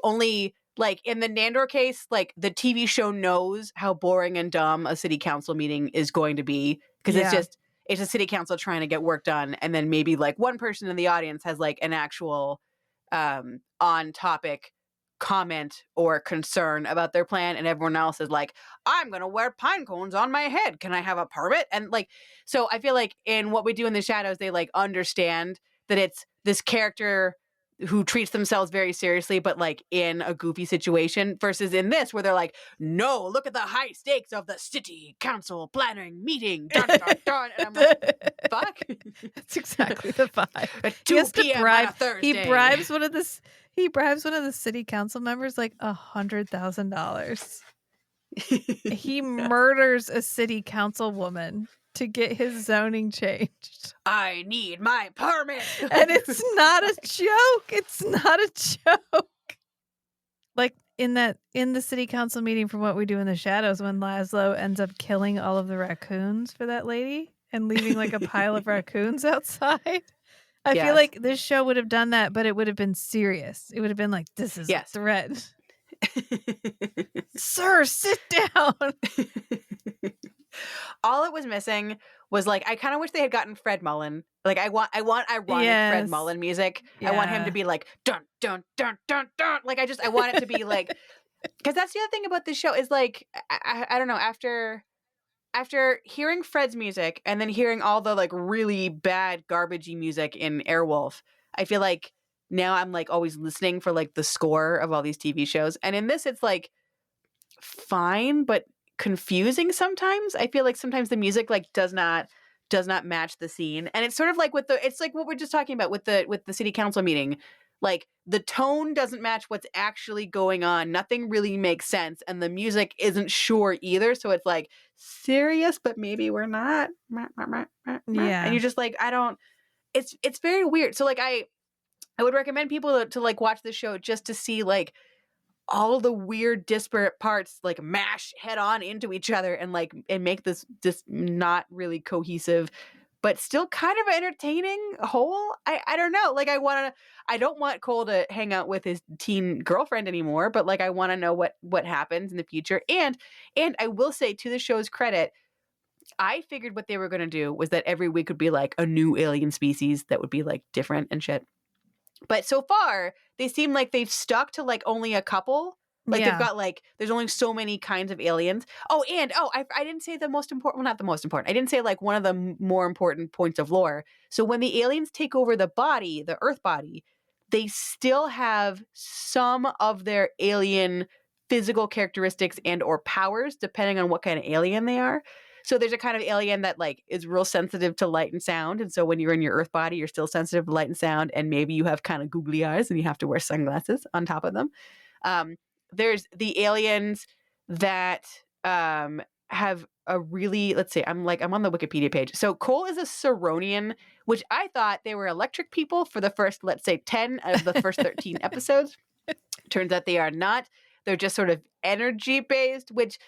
Only, like, in the Nandor case, like, the TV show knows how boring and dumb a city council meeting is going to be. Because it's a city council trying to get work done. And then maybe, like, one person in the audience has, like, an actual on-topic comment or concern about their plan, and everyone else is like, I'm gonna wear pine cones on my head, can I have a permit? And like, so I feel like in What We Do in the Shadows, they like understand that it's this character who treats themselves very seriously, but like in a goofy situation, versus in this where they're like, no, look at the high stakes of the city council planning meeting, dun, dun, dun. And I'm like, fuck. That's exactly the vibe. At 2 p.m. on a Thursday. He bribes one of the city council members like $100,000. He murders a city council woman to get his zoning changed. I need my permit. And it's not a joke. It's not a joke. Like in the city council meeting from What We Do in the Shadows, when Laszlo ends up killing all of the raccoons for that lady and leaving like a pile of raccoons outside. I feel like this show would have done that, but it would have been serious. It would have been like, this is a threat. Sir, sit down. All it was missing was like, I kind of wish they had gotten Fred Mullen. Like I want ironic Fred Mullen music. Yeah. I want him to be like dun dun dun dun dun. Like I want it to be like, because that's the other thing about this show is like I don't know, after after hearing Fred's music and then hearing all the like really bad garbagey music in Airwolf, I feel like now I'm like always listening for like the score of all these TV shows. And in this, it's like fine, but confusing sometimes. I feel like sometimes the music like does not match the scene. And it's sort of like it's like what we're just talking about with the city council meeting. Like the tone doesn't match what's actually going on. Nothing really makes sense. And the music isn't sure either. So it's like serious, but maybe we're not. And Yeah. you're just like, I don't, it's very weird. So like I would recommend people to like watch the show just to see like all the weird disparate parts like mash head on into each other and like and make this not really cohesive but still kind of entertaining whole. I don't know, like I don't want Cole to hang out with his teen girlfriend anymore, but like I want to know what happens in the future. And I will say, to the show's credit, I figured what they were going to do was that every week would be like a new alien species that would be like different and shit. But so far, they seem like they've stuck to like only a couple. Like they've Yeah. got like, there's only so many kinds of aliens. I didn't say the most important, well, not the most important. I didn't say like one of the more important points of lore. So when the aliens take over the body, the Earth body, they still have some of their alien physical characteristics and or powers, depending on what kind of alien they are. So there's a kind of alien that like is real sensitive to light and sound. And so when you're in your Earth body, you're still sensitive to light and sound. And maybe you have kind of googly eyes and you have to wear sunglasses on top of them. There's the aliens that have a really, let's see, I'm on the Wikipedia page. So Cole is a Saronian, which I thought they were electric people for the first, let's say, 10 of the first 13 episodes. Turns out they are not. They're just sort of energy based, which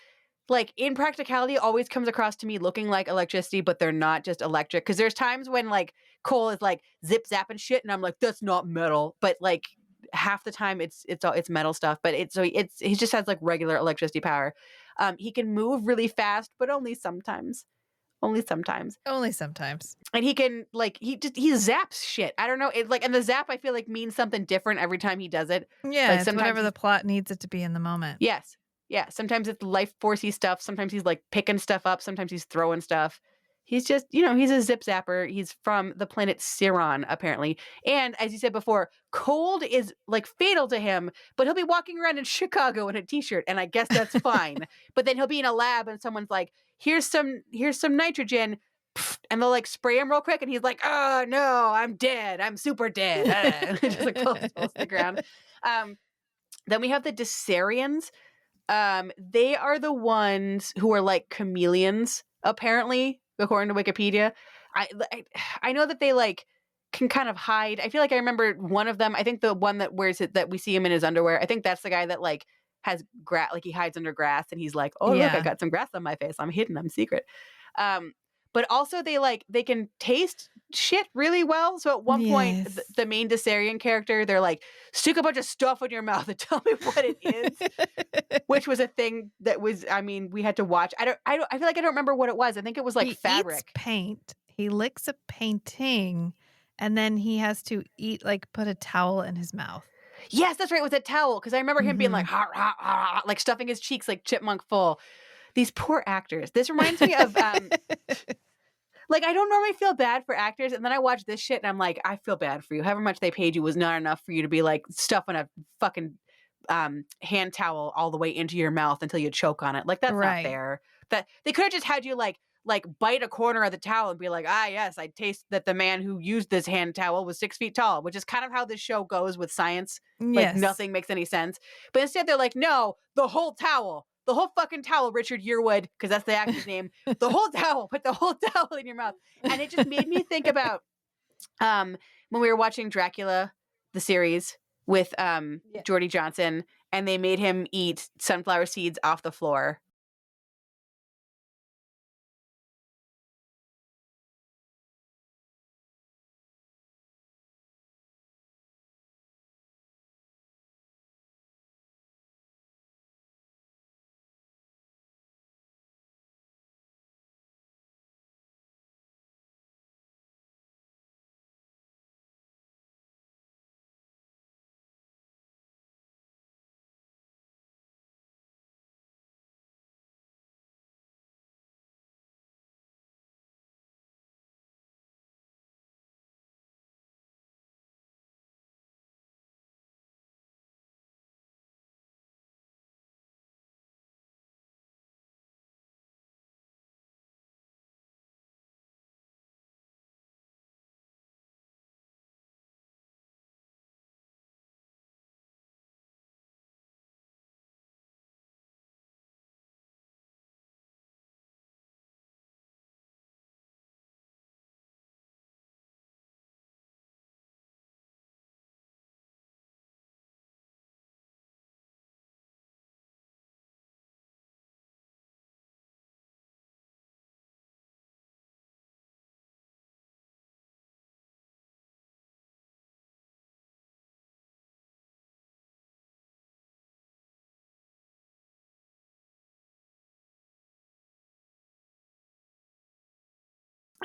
like in practicality always comes across to me looking like electricity, but they're not just electric. Cause there's times when like Cole is like zip zapping shit and I'm like, that's not metal. But like half the time it's metal stuff, but he just has like regular electricity power. He can move really fast, but only sometimes. Only sometimes. Only sometimes. And he can like he zaps shit. I don't know. It like, and the zap I feel like means something different every time he does it. Yeah, Like it's sometimes whatever the plot needs it to be in the moment. Yes. Yeah. Sometimes it's life forcey stuff. Sometimes he's like picking stuff up. Sometimes he's throwing stuff. He's just, he's a zip zapper. He's from the planet Siron, apparently. And as you said before, cold is like fatal to him, but he'll be walking around in Chicago in a t-shirt. And I guess that's fine. But then he'll be in a lab and someone's like, here's some nitrogen. And they'll like spray him real quick. And he's like, oh no, I'm dead. I'm super dead. Just like falls to the ground. Then we have the Dissarians. They are the ones who are like chameleons, apparently, according to Wikipedia. I know that they like can kind of hide. I feel like I remember one of them. I think the one that wears it, that we see him in his underwear. I think that's the guy that like has grass, like he hides under grass and he's like, oh, look, I got some grass on my face. I'm hidden. I'm secret. But also they can taste shit really well. So at one point, the main Dissarian character, they're like, stick a bunch of stuff in your mouth and tell me what it is, which was a thing that was, I mean, we had to watch. I feel like I don't remember what it was. I think it was like fabric. Eats paint. He licks a painting and then he has to put a towel in his mouth. Yes, that's right. With a towel. Because I remember him being like, ha, ha, ha, like stuffing his cheeks like chipmunk full. These poor actors. This reminds me of, like, I don't normally feel bad for actors. And then I watch this shit and I'm like, I feel bad for you. However much they paid you was not enough for you to be like stuffing a fucking hand towel all the way into your mouth until you choke on it. Like, that's not fair. That they could have just had you like bite a corner of the towel and be like, ah, yes, I taste that the man who used this hand towel was 6 feet tall, which is kind of how this show goes with science. Like, nothing makes any sense. But instead they're like, no, the whole towel. The whole fucking towel, Richard Yearwood, because that's the actor's name. The whole towel, put the whole towel in your mouth. And it just made me think about when we were watching Dracula, the series with Jordy Johnson, and they made him eat sunflower seeds off the floor.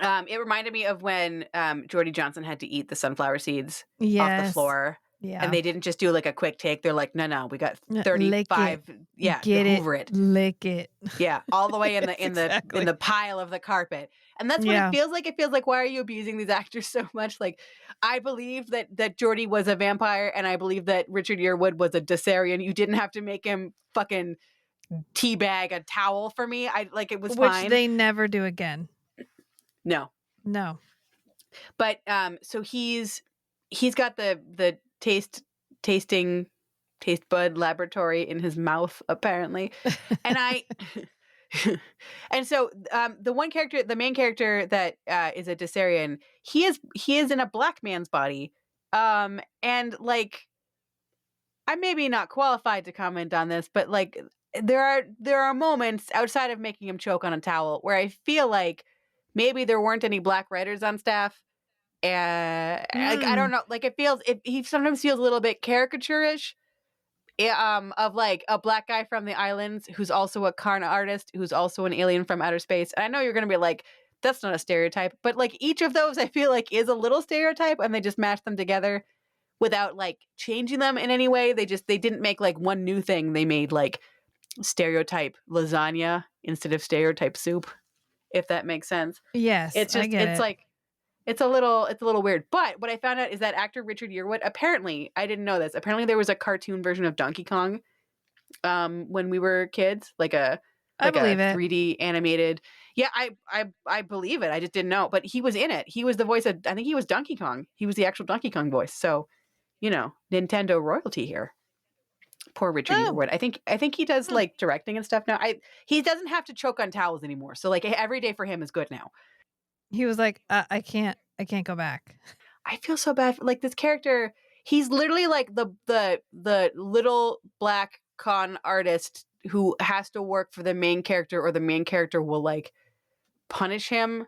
It reminded me of when Jordy Johnson had to eat the sunflower seeds off the Yes. floor. Yeah. And they didn't just do like a quick take. They're like, no, we got Lick 35. it. Yeah, Get it. hoover it. Lick it. Yeah, all the way in the Exactly. in the pile of the carpet. And that's what it feels like. It feels like, why are you abusing these actors so much? Like, I believe that Jordy was a vampire, and I believe that Richard Yearwood was a Dessarian. You didn't have to make him fucking teabag a towel for me. It was Which fine. they never do again. No. But so he's got the taste bud laboratory in his mouth, apparently. And and so the main character that is a Dessarian, he is in a black man's body. And like, I'm maybe not qualified to comment on this, but like, there are moments outside of making him choke on a towel where I feel like maybe there weren't any black writers on staff. Like, I don't know. Like, he sometimes feels a little bit caricaturish. Of like a black guy from the islands who's also a con artist, who's also an alien from outer space. And I know you're going to be like, that's not a stereotype, but like each of those I feel like is a little stereotype, and they just mash them together without like changing them in any way. They didn't make like one new thing. They made like stereotype lasagna instead of stereotype soup, if that makes sense. Yes, it's just, it's like, it's a little weird. But what I found out is that actor Richard Yearwood, apparently, I didn't know this, apparently there was a cartoon version of Donkey Kong when we were kids, I believe a 3D animated. Yeah, I believe it. I just didn't know. But he was in it. He was the voice of, I think he was Donkey Kong. He was the actual Donkey Kong voice. So, Nintendo royalty here. Poor Richard Yearwood. I think he does like directing and stuff now. He doesn't have to choke on towels anymore. So like every day for him is good now. He was like, I can't go back. I feel so bad for like this character. He's literally like the little black con artist who has to work for the main character, or the main character will like punish him.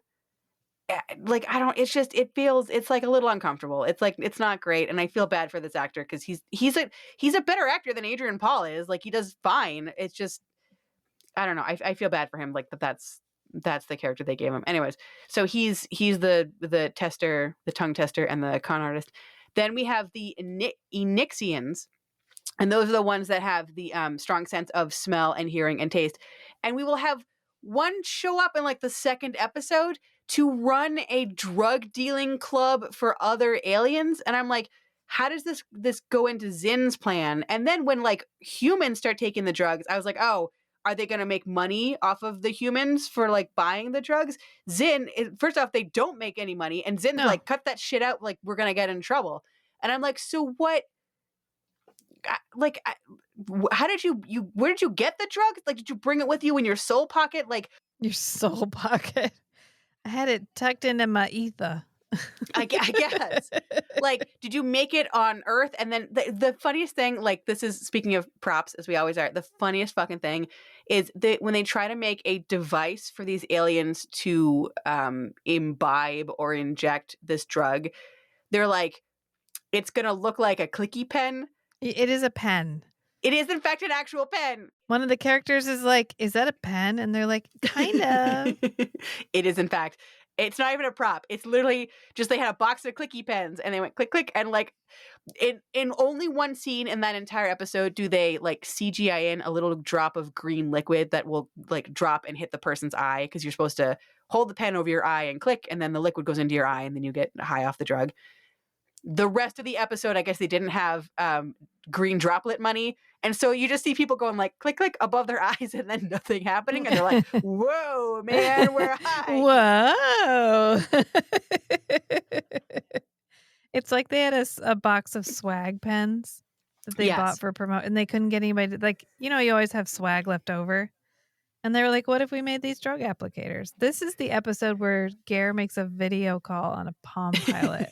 Like, it's like a little uncomfortable. It's like, it's not great. And I feel bad for this actor because he's a better actor than Adrian Paul is. Like, he does fine. It's just, I don't know. I feel bad for him. Like that's the character they gave him. Anyways, so he's the tester, the tongue tester, and the con artist. Then we have the Onyxians, and those are the ones that have the strong sense of smell and hearing and taste. And we will have one show up in like the second episode to run a drug dealing club for other aliens. And I'm like, how does this go into Zin's plan? And then when like humans start taking the drugs, I was like, oh, are they going to make money off of the humans for like buying the drugs? Zin, first off, they don't make any money. And Zin's like, cut that shit out. Like, we're going to get in trouble. And I'm like, so what? Like, how did where did you get the drugs? Like, did you bring it with you in your soul pocket? Like, your soul pocket. I had it tucked into my ether. I guess. Like, did you make it on Earth? And then the funniest thing, like, this is speaking of props, as we always are, the funniest fucking thing is that when they try to make a device for these aliens to imbibe or inject this drug, they're like, it's going to look like a clicky pen. It is a pen. It is, in fact, an actual pen. One of the characters is like, is that a pen? And they're like, kind of. It is, in fact. It's not even a prop. It's literally just they had a box of clicky pens and they went click, click. And like in only one scene in that entire episode do they like CGI in a little drop of green liquid that will like drop and hit the person's eye, because you're supposed to hold the pen over your eye and click, and then the liquid goes into your eye and then you get high off the drug. The rest of the episode, I guess they didn't have green droplet money. And so you just see people going like click, click above their eyes and then nothing happening. And they're like, whoa, man, we're high. Whoa. It's like they had a box of swag pens that they bought for promote, and they couldn't get anybody to, like, you always have swag left over. And they were like, what if we made these drug applicators? This is the episode where Ger makes a video call on a Palm Pilot.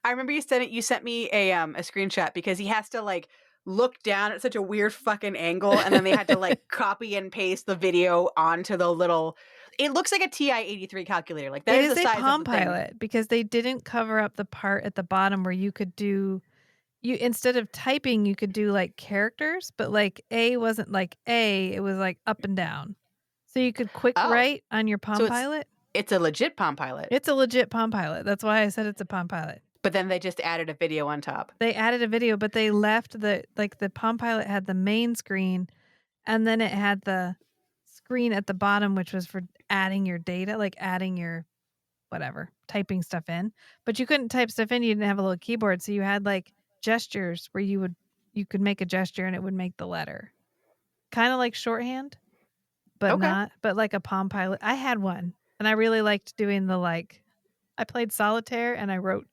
I remember you sent me a screenshot because he has to like look down at such a weird fucking angle, and then they had to like copy and paste the video onto the little. It looks like a TI-83 calculator. Like that is the size a Palm of the Pilot thing. Because they didn't cover up the part at the bottom where you could do. Instead of typing, you could do like characters, but like A wasn't like A, it was like up and down. So you could quick write on your Palm Pilot. It's a legit Palm Pilot. It's a legit Palm Pilot. That's why I said it's a Palm Pilot. But then they just added a video on top. They added a video, but they left the Palm Pilot had the main screen, and then it had the screen at the bottom, which was for adding your data, like adding your whatever, typing stuff in. But you couldn't type stuff in. You didn't have a little keyboard, so you had like gestures where you could make a gesture and it would make the letter, kind of like shorthand, but Okay. not. But like a Palm Pilot, I had one, and I really liked doing the like. I played solitaire and I wrote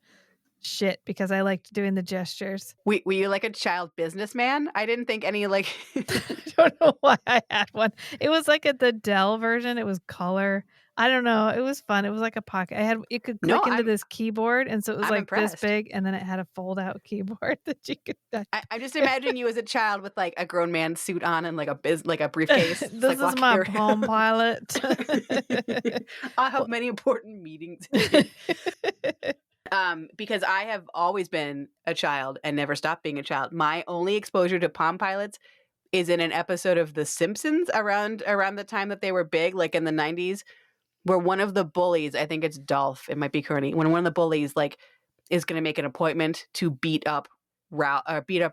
shit because I liked doing the gestures. Were you like a child businessman? I didn't think any like. I don't know why I had one. It was like the Dell version. It was color. I don't know. It was fun. It was like a pocket. It could click into this keyboard, and so it was I'm like impressed. this big, and then it had a fold-out keyboard that you could type. I just imagine you as a child with like a grown man suit on and like a briefcase. This is my Palm Pilot. I have many important meetings. Because I have always been a child and never stopped being a child. My only exposure to Palm Pilots is in an episode of The Simpsons around the time that they were big, like in the 90s, where one of the bullies, I think it's Dolph, it might be Kearney, when one of the bullies like is going to make an appointment to beat up Ralph or beat up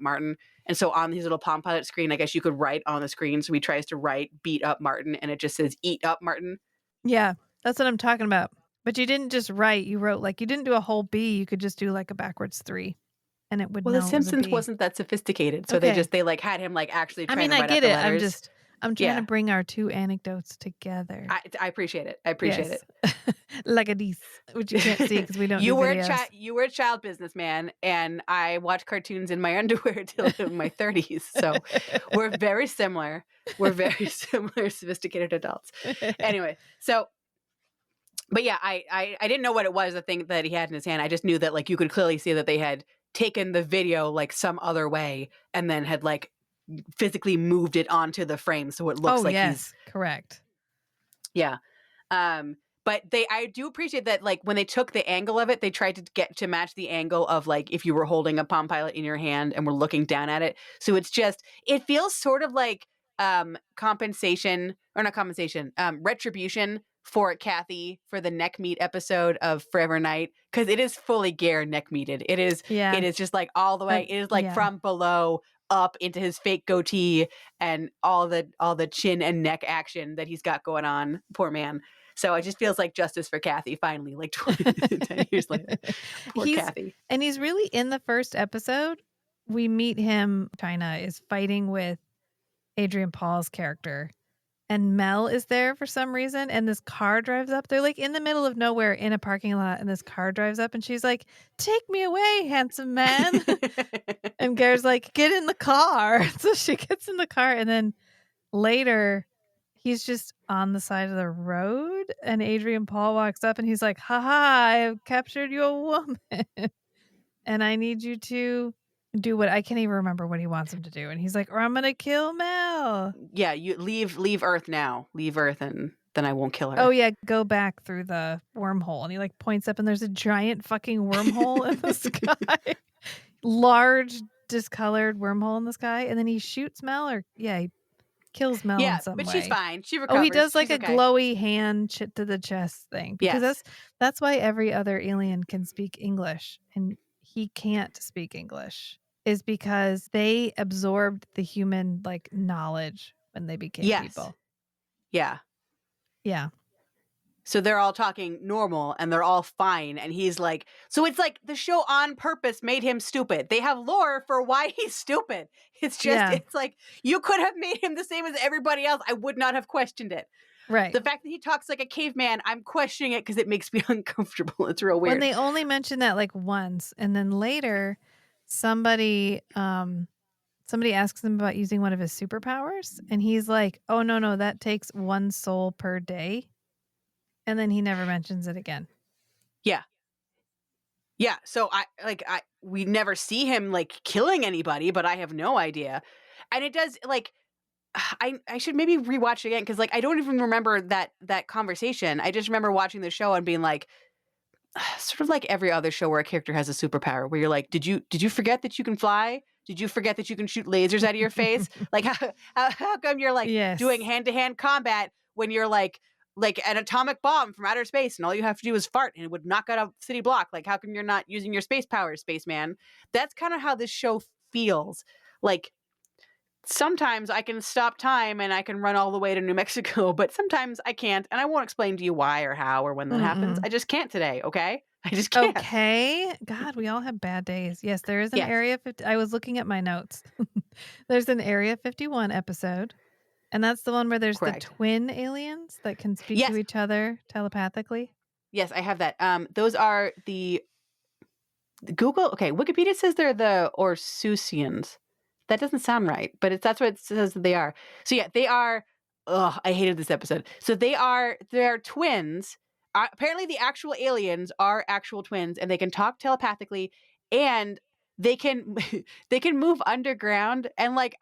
Martin. And so on his little Palm Pilot screen, I guess you could write on the screen. So he tries to write beat up Martin, and it just says eat up Martin. Yeah, that's what I'm talking about. But you didn't just write, you wrote like, you didn't do a whole B, you could just do like a backwards 3. And it would know The it was a Simpsons B. wasn't that sophisticated. So Okay. they like had him like actually I trying mean, to I write get out the it. letters. I'm trying to bring our two anecdotes together. I appreciate it. I appreciate it. Like a dice, which you can't see because we don't You do were videos. you were a child businessman, and I watched cartoons in my underwear till in my 30s. So we're very similar. We're very similar, sophisticated adults. Anyway, so. But yeah, I didn't know what it was, the thing that he had in his hand. I just knew that like you could clearly see that they had taken the video like some other way and then had like physically moved it onto the frame so it looks like he's correct. Yeah. But I do appreciate that like when they took the angle of it, they tried to get to match the angle of like if you were holding a Palm Pilot in your hand and were looking down at it. So it feels sort of like retribution for Kathy for the neck meat episode of Forever Night, because it is fully Ger neck meated. It is just like all the way. It is like from below up into his fake goatee and all the chin and neck action that he's got going on. Poor man. So it just feels like justice for Kathy finally, like 10 years later. Poor Kathy. And he's really in the first episode. We meet him. China is fighting with Adrian Paul's character. And Mel is there for some reason, and this car drives up. They're like in the middle of nowhere in a parking lot, and this car drives up, and she's like, "Take me away, handsome man." And Ger's like, "Get in the car." So she gets in the car, and then later he's just on the side of the road, and Adrian Paul walks up, and he's like, "Ha ha, I have captured your woman, and I need you to do what I can't even remember what he wants him to do." And he's like, "Or I'm gonna kill Mel." Yeah, you leave Earth now. Leave Earth, and then I won't kill her. Oh yeah, go back through the wormhole. And he like points up, and there's a giant fucking wormhole in the sky. Large, discolored wormhole in the sky. And then he shoots Mel, he kills Mel in some way. But she's fine. She recovers. Oh, he does like she's a glowy hand to the chest thing. Because that's why every other alien can speak English and he can't speak English, is because they absorbed the human like knowledge when they became people. Yeah. Yeah. So they're all talking normal and they're all fine. And he's like, so it's like the show on purpose made him stupid. They have lore for why he's stupid. It's just, it's like, you could have made him the same as everybody else. I would not have questioned it. Right. The fact that he talks like a caveman, I'm questioning it because it makes me uncomfortable. It's real weird. When they only mention that like once, and then later somebody asks him about using one of his superpowers, and he's like, "Oh no, that takes 1 soul per day." And then he never mentions it again. Yeah. Yeah. So we never see him like killing anybody, but I have no idea. And it does like, I should maybe rewatch it again, because like I don't even remember that conversation. I just remember watching the show and being like, sort of like every other show where a character has a superpower, where you're like, did you forget that you can fly? Did you forget that you can shoot lasers out of your face? Like how come you're like doing hand-to-hand combat when you're like like an atomic bomb from outer space, and all you have to do is fart, and it would knock out a city block. Like, how come you're not using your space powers, spaceman? That's kind of how this show feels. Like, sometimes I can stop time and I can run all the way to New Mexico, but sometimes I can't, and I won't explain to you why or how or when that happens. I just can't today, okay? I just can't. Okay. God, we all have bad days. Yes, there is an Yes. Area 50. I was looking at my notes. There's an Area 51 episode, and that's the one where there's Correct. the twin aliens that can speak Yes. to each other telepathically. Yes, I have that. Those are the Google. Okay, Wikipedia says they're the Orsusians. That doesn't sound right, but that's what it says that they are. So yeah, they are. Ugh, I hated this episode. So they're twins. Apparently, the actual aliens are actual twins, and they can talk telepathically, and they can they can move underground. And like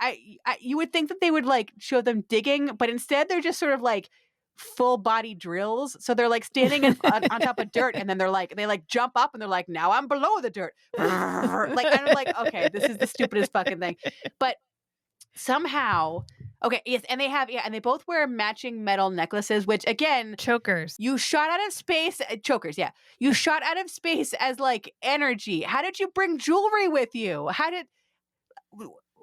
you would think that they would like show them digging, but instead they're just sort of like full body drills. So they're like standing on top of dirt, and then they jump up, and they're like, now I'm below the dirt. Like, and I'm like, okay, this is the stupidest fucking thing. But somehow, okay, yes, and they both wear matching metal necklaces, which again, Chokers. you shot out of space, chokers, yeah. You shot out of space as like energy. How did you bring jewelry with you?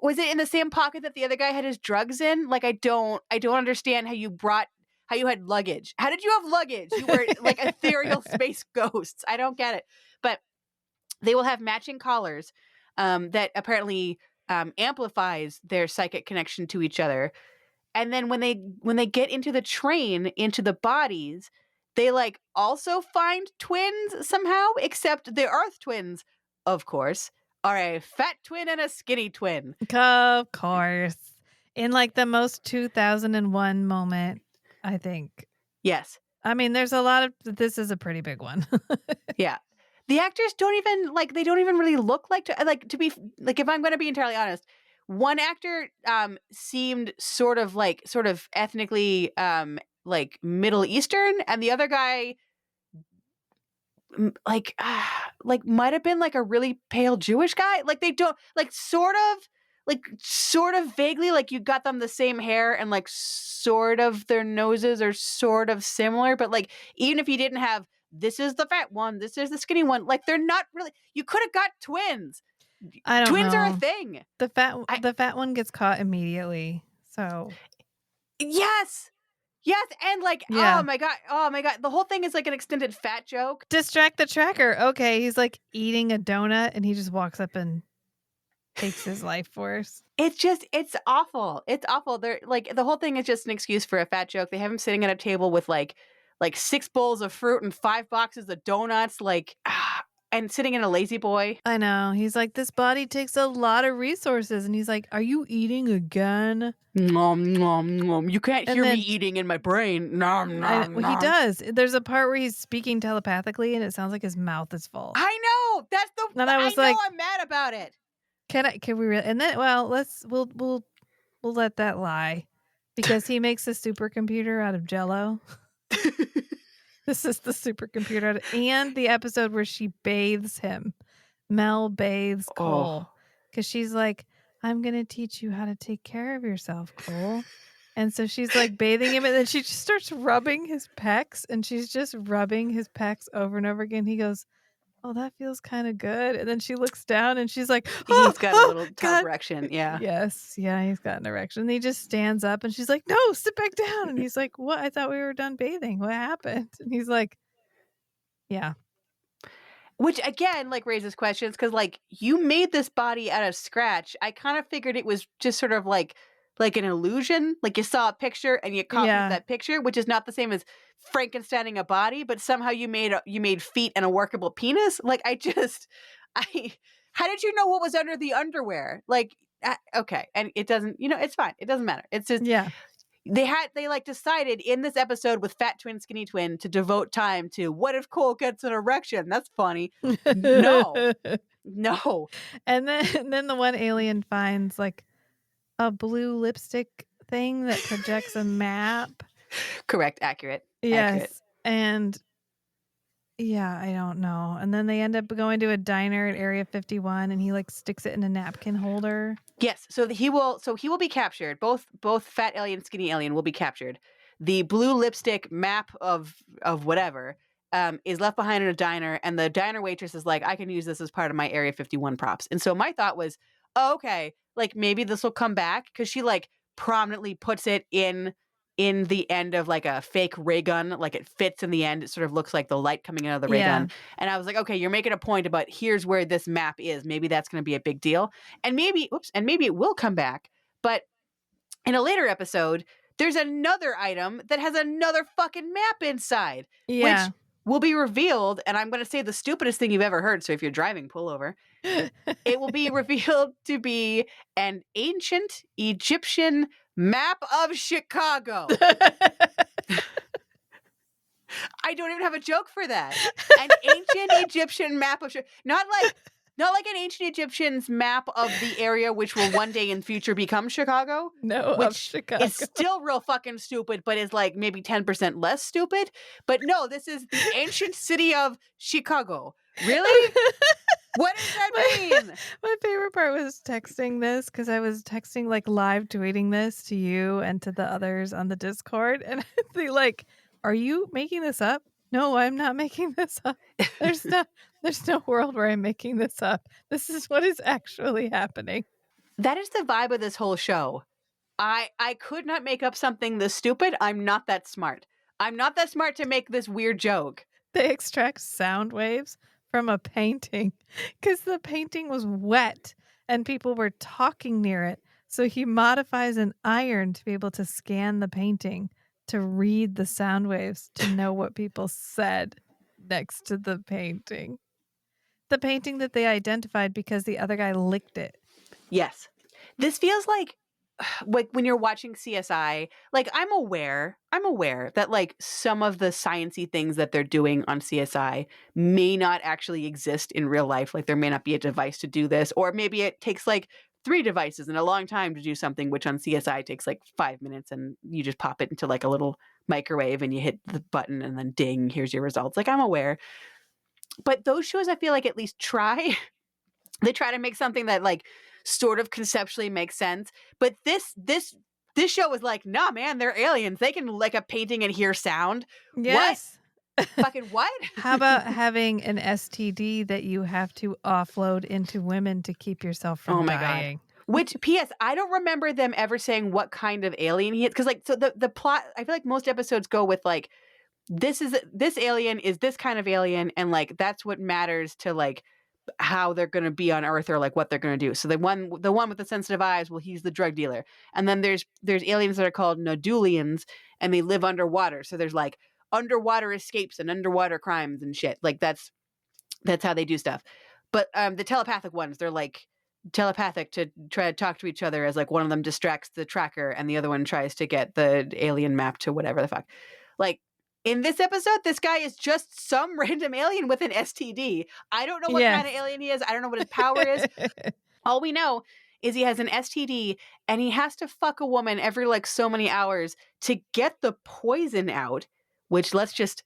Was it in the same pocket that the other guy had his drugs in? Like, I don't understand how you had luggage. How did you have luggage? You were like ethereal space ghosts. I don't get it. But they will have matching collars that apparently amplifies their psychic connection to each other. And then when they get into the train, into the bodies, they like also find twins somehow, except the Earth twins, of course, are a fat twin and a skinny twin. Of course. In like the most 2001 moment, I think. Yes. I mean, there's a lot of, this is a pretty big one. Yeah. The actors don't even really look like, to be, like, if I'm going to be entirely honest, one actor seemed sort of ethnically like Middle Eastern, and the other guy like might have been like a really pale Jewish guy. Like, they don't sort of vaguely, like, you got them the same hair, and like sort of their noses are sort of similar, but like, even if you didn't have, this is the fat one, this is the skinny one, like, they're not really, you could have got twins. I don't Twins know. are a thing. The fat one gets caught immediately. So yes, and like, yeah. oh my god, the whole thing is like an extended fat joke. Distract the tracker. Okay, he's like eating a donut, and he just walks up and takes his life force. It's awful. It's awful. They're like, the whole thing is just an excuse for a fat joke. They have him sitting at a table with like 6 bowls of fruit and 5 boxes of donuts, like, and sitting in a lazy boy. I know. He's like, this body takes a lot of resources, and he's like, are you eating again? Nom nom nom. You can't hear me eating in my brain. Nom nom. Well, he does. There's a part where he's speaking telepathically, and it sounds like his mouth is full. I know. That's the. And I was know like, I'm mad about it. Can we really? And then, well, we'll let that lie, because he makes a supercomputer out of Jell-O. This is the supercomputer, and the episode where she bathes him. Mel bathes Cole, because she's like, I'm gonna teach you how to take care of yourself, Cole. And so she's like bathing him, and then she just starts rubbing his pecs, and she's just rubbing his pecs over and over again. He goes, oh, that feels kind of good. And then she looks down, and she's like, he's got a little top erection. Yeah. Yes. Yeah, he's got an erection. And he just stands up, and she's like, no, sit back down. And he's like, what? I thought we were done bathing. What happened? And he's like, yeah. Which again, like, raises questions, because like, you made this body out of scratch. I kind of figured it was just sort of like an illusion. Like, you saw a picture and you copied that picture, which is not the same as Frankensteining a body, but somehow you made feet and a workable penis. Like, how did you know what was under the underwear? Like, okay. And it doesn't, it's fine. It doesn't matter. It's just, they like decided in this episode with fat twin, skinny twin to devote time to, what if Cole gets an erection? That's funny. No. And then the one alien finds like a blue lipstick thing that projects a map. Correct. Accurate. Yes. Accurate. And yeah, I don't know. And then they end up going to a diner at Area 51, and he like sticks it in a napkin holder. Yes. So he will be captured. Both fat alien, skinny alien will be captured. the blue lipstick map of whatever is left behind in a diner, and the diner waitress is like, I can use this as part of my Area 51 props. And so my thought was, oh, okay, like maybe this will come back, because she like prominently puts it in the end of like a fake ray gun, like it fits in the end. It sort of looks like the light coming out of the ray gun. And I was like, okay, you're making a point about here's where this map is. Maybe that's going to be a big deal. And maybe it will come back. But in a later episode, there's another item that has another fucking map inside, which will be revealed. And I'm going to say the stupidest thing you've ever heard. So if you're driving, pull over. It will be revealed to be an ancient Egyptian map of Chicago. I don't even have a joke for that. An ancient Egyptian map of not like an ancient Egyptian's map of the area which will one day in future become Chicago. No, which of Chicago. is still real fucking stupid, but is like maybe 10% less stupid. But no, this is the ancient city of Chicago. Really? What does that mean? My favorite part was texting this, because I was texting, like, live tweeting this to you and to the others on the Discord, and they like, are you making this up? No, I'm not making this up. There's no world where I'm making this up. This is what is actually happening. That is the vibe of this whole show. I could not make up something this stupid. I'm not that smart. I'm not that smart to make this weird joke. They extract sound waves from a painting because the painting was wet and people were talking near it. So he modifies an iron to be able to scan the painting to read the sound waves to know what people said next to the painting. The painting that they identified because the other guy licked it. Yes. This feels like when you're watching CSI, like I'm aware that like some of the sciencey things that they're doing on CSI may not actually exist in real life. Like there may not be a device to do this, or maybe it takes like 3 devices and a long time to do something, which on CSI takes like 5 minutes, and you just pop it into like a little microwave and you hit the button and then ding, here's your results. Like I'm aware. But those shows, I feel like at least try. They try to make something that like sort of conceptually makes sense. But this show is like, nah, man, they're aliens. They can like a painting and hear sound. Yes. What? Fucking what? How about having an STD that you have to offload into women to keep yourself from dying? God. Which, P.S., I don't remember them ever saying what kind of alien he is. Because like, so the plot, I feel like most episodes go with like, this alien is this kind of alien, and like that's what matters to like how they're going to be on Earth, or like what they're going to do. So the one with the sensitive eyes, well, he's the drug dealer. And then there's aliens that are called Nodulians, and they live underwater. So there's like underwater escapes and underwater crimes and shit. Like that's how they do stuff. But the telepathic ones, they're like telepathic to try to talk to each other, as like one of them distracts the tracker and the other one tries to get the alien map to whatever the fuck. Like in this episode, this guy is just some random alien with an STD. I don't know what kind of alien he is. I don't know what his power is. All we know is he has an STD and he has to fuck a woman every like so many hours to get the poison out, which let's just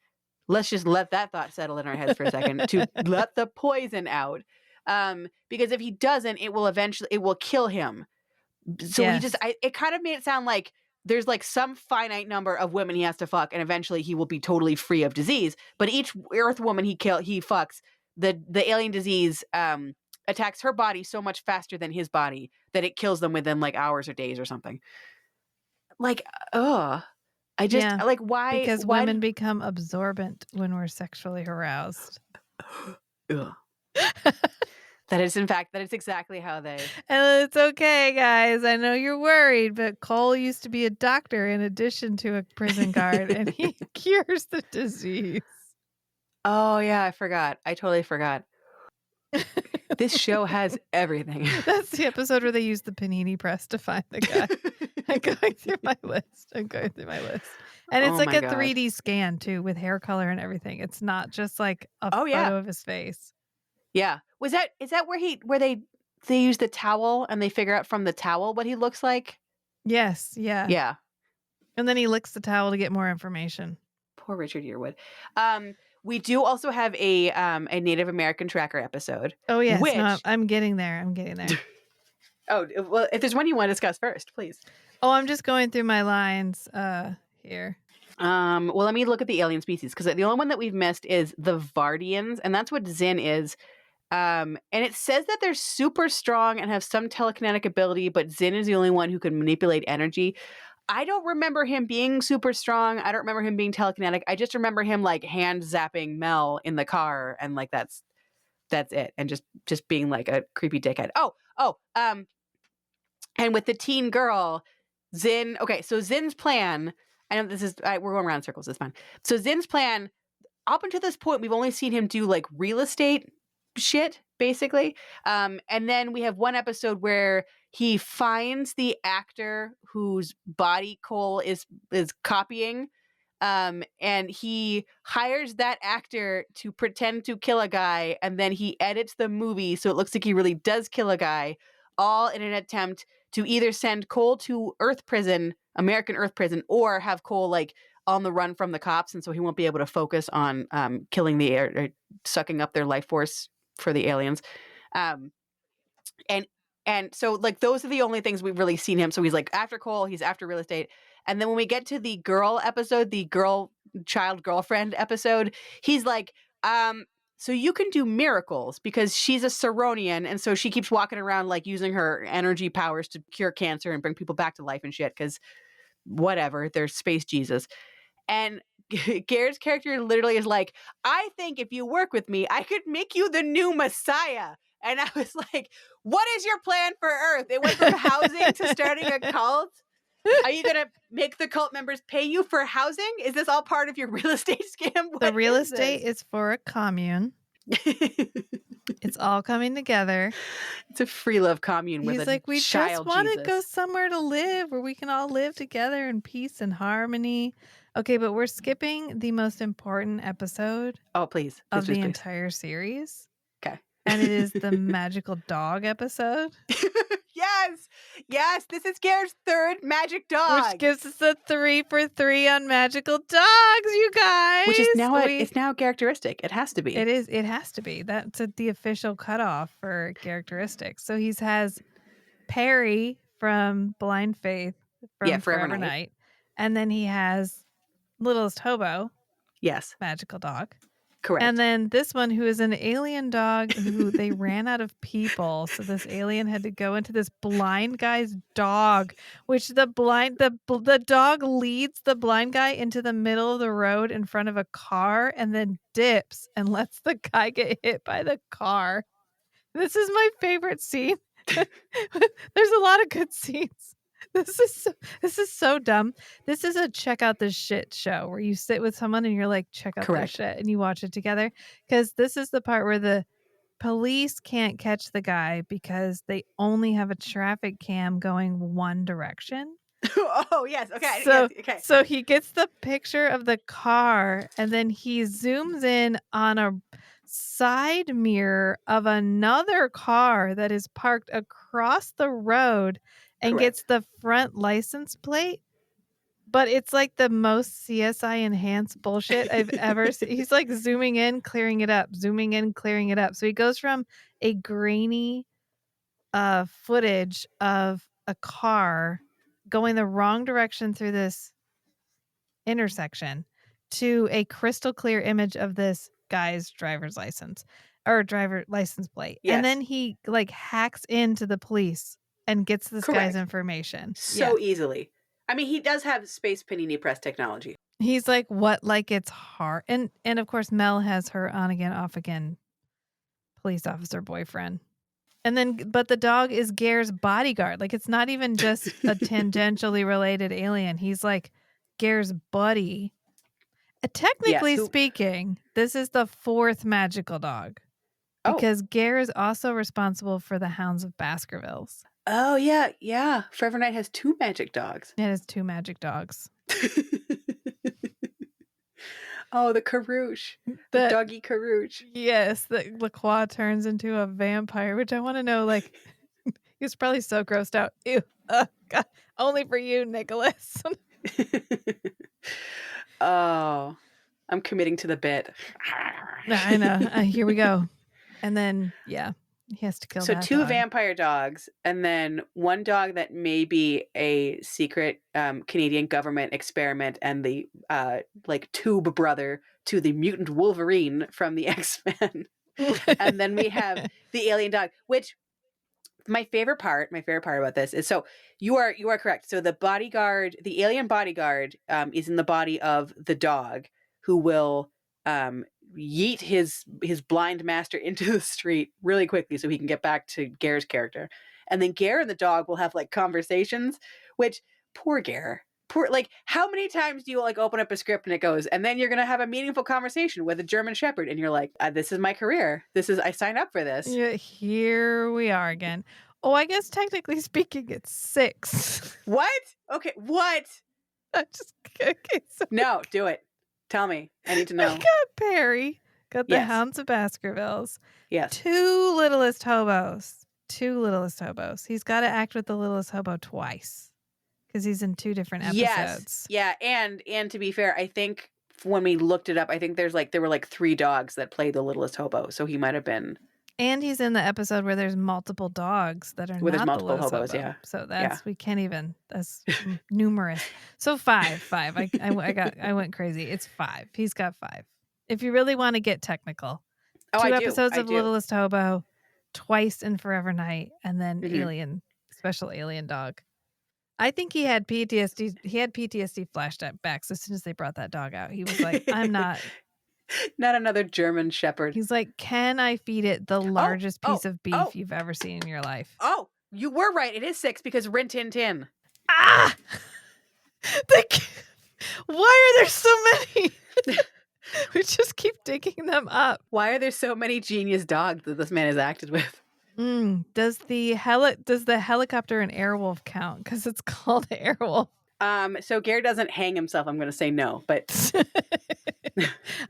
let that thought settle in our heads for a second, to let the poison out. Because if he doesn't, it will kill him. So it kind of made it sound like there's like some finite number of women he has to fuck, and eventually he will be totally free of disease. But each Earth woman he fucks, the alien disease attacks her body so much faster than his body that it kills them within like hours or days or something. Like, I just like why? Because women become absorbent when we're sexually aroused. That is exactly how they. And it's okay, guys. I know you're worried, but Cole used to be a doctor in addition to a prison guard, and he cures the disease. Oh, yeah, I forgot. I totally forgot. This show has everything. That's the episode where they use the panini press to find the guy. I'm going through my list. And it's like a 3D scan, too, with hair color and everything. It's not just like a photo of his face. Yeah. Is that where they use the towel and they figure out from the towel what he looks like? Yes. Yeah. Yeah. And then he licks the towel to get more information. Poor Richard Yearwood. We do also have a Native American tracker episode. Oh, yes. No, I'm getting there. Oh, well, if there's one you want to discuss first, please. Oh, I'm just going through my lines here. Well, let me look at the alien species, because the only one that we've missed is the Vardians, and that's what Zin is. And it says that they're super strong and have some telekinetic ability, but Zin is the only one who can manipulate energy. I don't remember him being super strong. I don't remember him being telekinetic. I just remember him like hand zapping Mel in the car, and like that's it, and just being like a creepy dickhead. And with the teen girl, Zin. Okay, so Zin's plan. I know this is we're going around in circles. It's fine. So Zin's plan, up until this point, we've only seen him do like real estate shit, basically. And then we have one episode where he finds the actor whose body Cole is copying. And he hires that actor to pretend to kill a guy, and then he edits the movie so it looks like he really does kill a guy, all in an attempt to either send Cole to Earth prison, American Earth prison, or have Cole like on the run from the cops, and so he won't be able to focus on killing the air, or sucking up their life force for the aliens. And so like those are the only things we've really seen him. So he's like after Cole, he's after real estate. And then when we get to the girl episode, the child girlfriend episode, he's like, so you can do miracles, because she's a Saronian, and so she keeps walking around like using her energy powers to cure cancer and bring people back to life and shit, because whatever, they're space Jesus. And Ger's character literally is like, I think if you work with me, I could make you the new Messiah. And I was like, what is your plan for Earth? It went from housing to starting a cult. Are you going to make the cult members pay you for housing? Is this all part of your real estate scam? The real estate is for a commune. It's all coming together. It's a free love commune with He's a like, we child just want to Jesus. go somewhere to live where we can all live together in peace and harmony. Okay, but we're skipping the most important episode Oh, please. of the entire series. Okay. And it is the magical dog episode. Yes. This is Ger's third magic dog. Which gives us a 3 for 3 on magical dogs, you guys. Which is now it's now characteristic. It has to be. It is. It has to be. That's the official cutoff for characteristics. So he has Perry from Blind Faith from Forever Night. And then he has Littlest Hobo. Yes. Magical dog. Correct. And then this one, who is an alien dog who they ran out of people. So this alien had to go into this blind guy's dog, which the dog leads the blind guy into the middle of the road in front of a car and then dips and lets the guy get hit by the car. This is my favorite scene. There's a lot of good scenes. This is so dumb. This is a check out this shit show where you sit with someone and you're like, check out this shit, and you watch it together. Because this is the part where the police can't catch the guy because they only have a traffic cam going one direction. Oh, yes. Okay. So, yes, okay. So he gets the picture of the car and then he zooms in on a side mirror of another car that is parked across the road and gets the front license plate. But it's like the most CSI enhanced bullshit I've ever seen. He's like zooming in, clearing it up, zooming in, clearing it up. So he goes from a grainy footage of a car going the wrong direction through this intersection to a crystal clear image of this guy's driver's license or driver license plate. Yes. And then he like hacks into the police and gets this guy's information. So easily. I mean, he does have space panini press technology. He's like, what? Like it's hard. And of course, Mel has her on again, off again police officer boyfriend. And then, but the dog is Ger's bodyguard. Like, it's not even just a tangentially related alien. He's like Ger's buddy. Technically speaking, this is the fourth magical dog. Because Ger is also responsible for the Hounds of Baskervilles. Oh, yeah. Yeah. Forever Night has 2 magic dogs. It has 2 magic dogs. Oh, the Carouche. The doggy Carouche. Yes, the LaCroix turns into a vampire, which I want to know, like, he's probably so grossed out. Ew, God, only for you, Nicholas. Oh, I'm committing to the bit. I know. Here we go. And then, He has to kill So that 2 dog. vampire dogs, and then 1 dog that may be a secret Canadian government experiment, and the like tube brother to the mutant Wolverine from the X-Men. And then we have the alien dog, which my favorite part about this is, so you are correct. So the alien bodyguard is in the body of the dog, who will yeet his blind master into the street really quickly so he can get back to Ger's character. And then Ger and the dog will have like conversations, which poor Ger. Like, how many times do you like open up a script and it goes, and then you're going to have a meaningful conversation with a German Shepherd, and you're like, this is my career. I signed up for this. Yeah, here we are again. Oh, I guess technically speaking, it's 6. What? Okay, what? I'm just okay. So No, do it. Tell me. I need to we know. got Perry, got the Yes. Hounds of Baskervilles, Yes. 2 littlest hobos. 2 littlest hobos. He's got to act with the littlest hobo twice because he's in 2 different episodes. Yes. Yeah, and to be fair, I think when we looked it up, I think there were like 3 dogs that played the littlest hobo, so he might have been. And he's in the episode where there's multiple dogs that are Where there's not multiple the littlest hobos, hobo. yeah. So that's we can't even. That's numerous. So 5. I went crazy. It's 5. He's got 5. If you really want to get technical, 2 episodes of Littlest Hobo, twice in Forever Night, and then Alien, special alien dog. I think he had PTSD. He had PTSD flashbacks as soon as they brought that dog out. He was like, "I'm not." Not another German Shepherd. He's like, "Can I feed it the largest piece of beef you've ever seen in your life?" Oh, you were right. It is 6 because Rin Tin Tin. Ah! Why are there so many? We just keep digging them up. Why are there so many genius dogs that this man has acted with? Does the helicopter and Airwolf count? Because it's called Airwolf. So Ger doesn't hang himself. I'm going to say no, but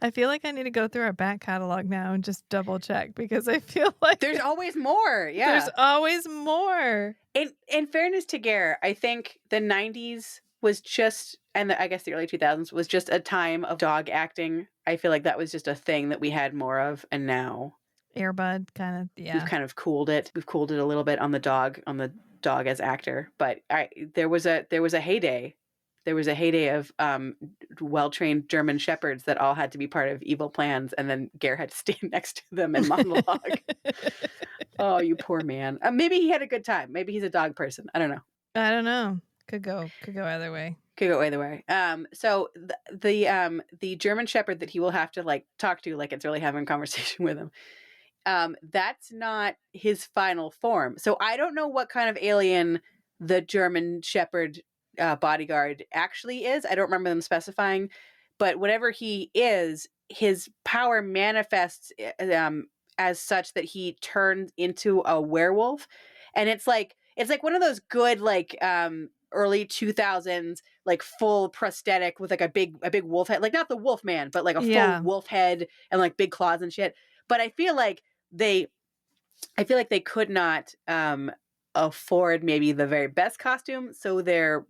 I feel like I need to go through our back catalog now and just double check, because I feel like there's always more. Yeah, there's always more. In fairness to Ger, I think the 90s was just, and I guess the early 2000s was just a time of dog acting. I feel like that was just a thing that we had more of, and now Airbud kind of, yeah. We've kind of cooled it. We've cooled it a little bit on the dog as actor. But there was a heyday. There was a heyday of well-trained German shepherds that all had to be part of evil plans, and then Ger had to stand next to them and monologue. Oh, you poor man. Maybe he had a good time. Maybe he's a dog person. I don't know. Could go either way. So the German shepherd that he will have to like talk to, like it's really having a conversation with him. That's not his final form. So I don't know what kind of alien the German shepherd bodyguard actually is. I don't remember them specifying, but whatever he is, his power manifests as such that he turns into a werewolf. And it's like one of those good like early 2000s like full prosthetic with like a big wolf head, like not the wolf man, but like a full wolf head and like big claws and shit. But I feel like they could not afford maybe the very best costume, so their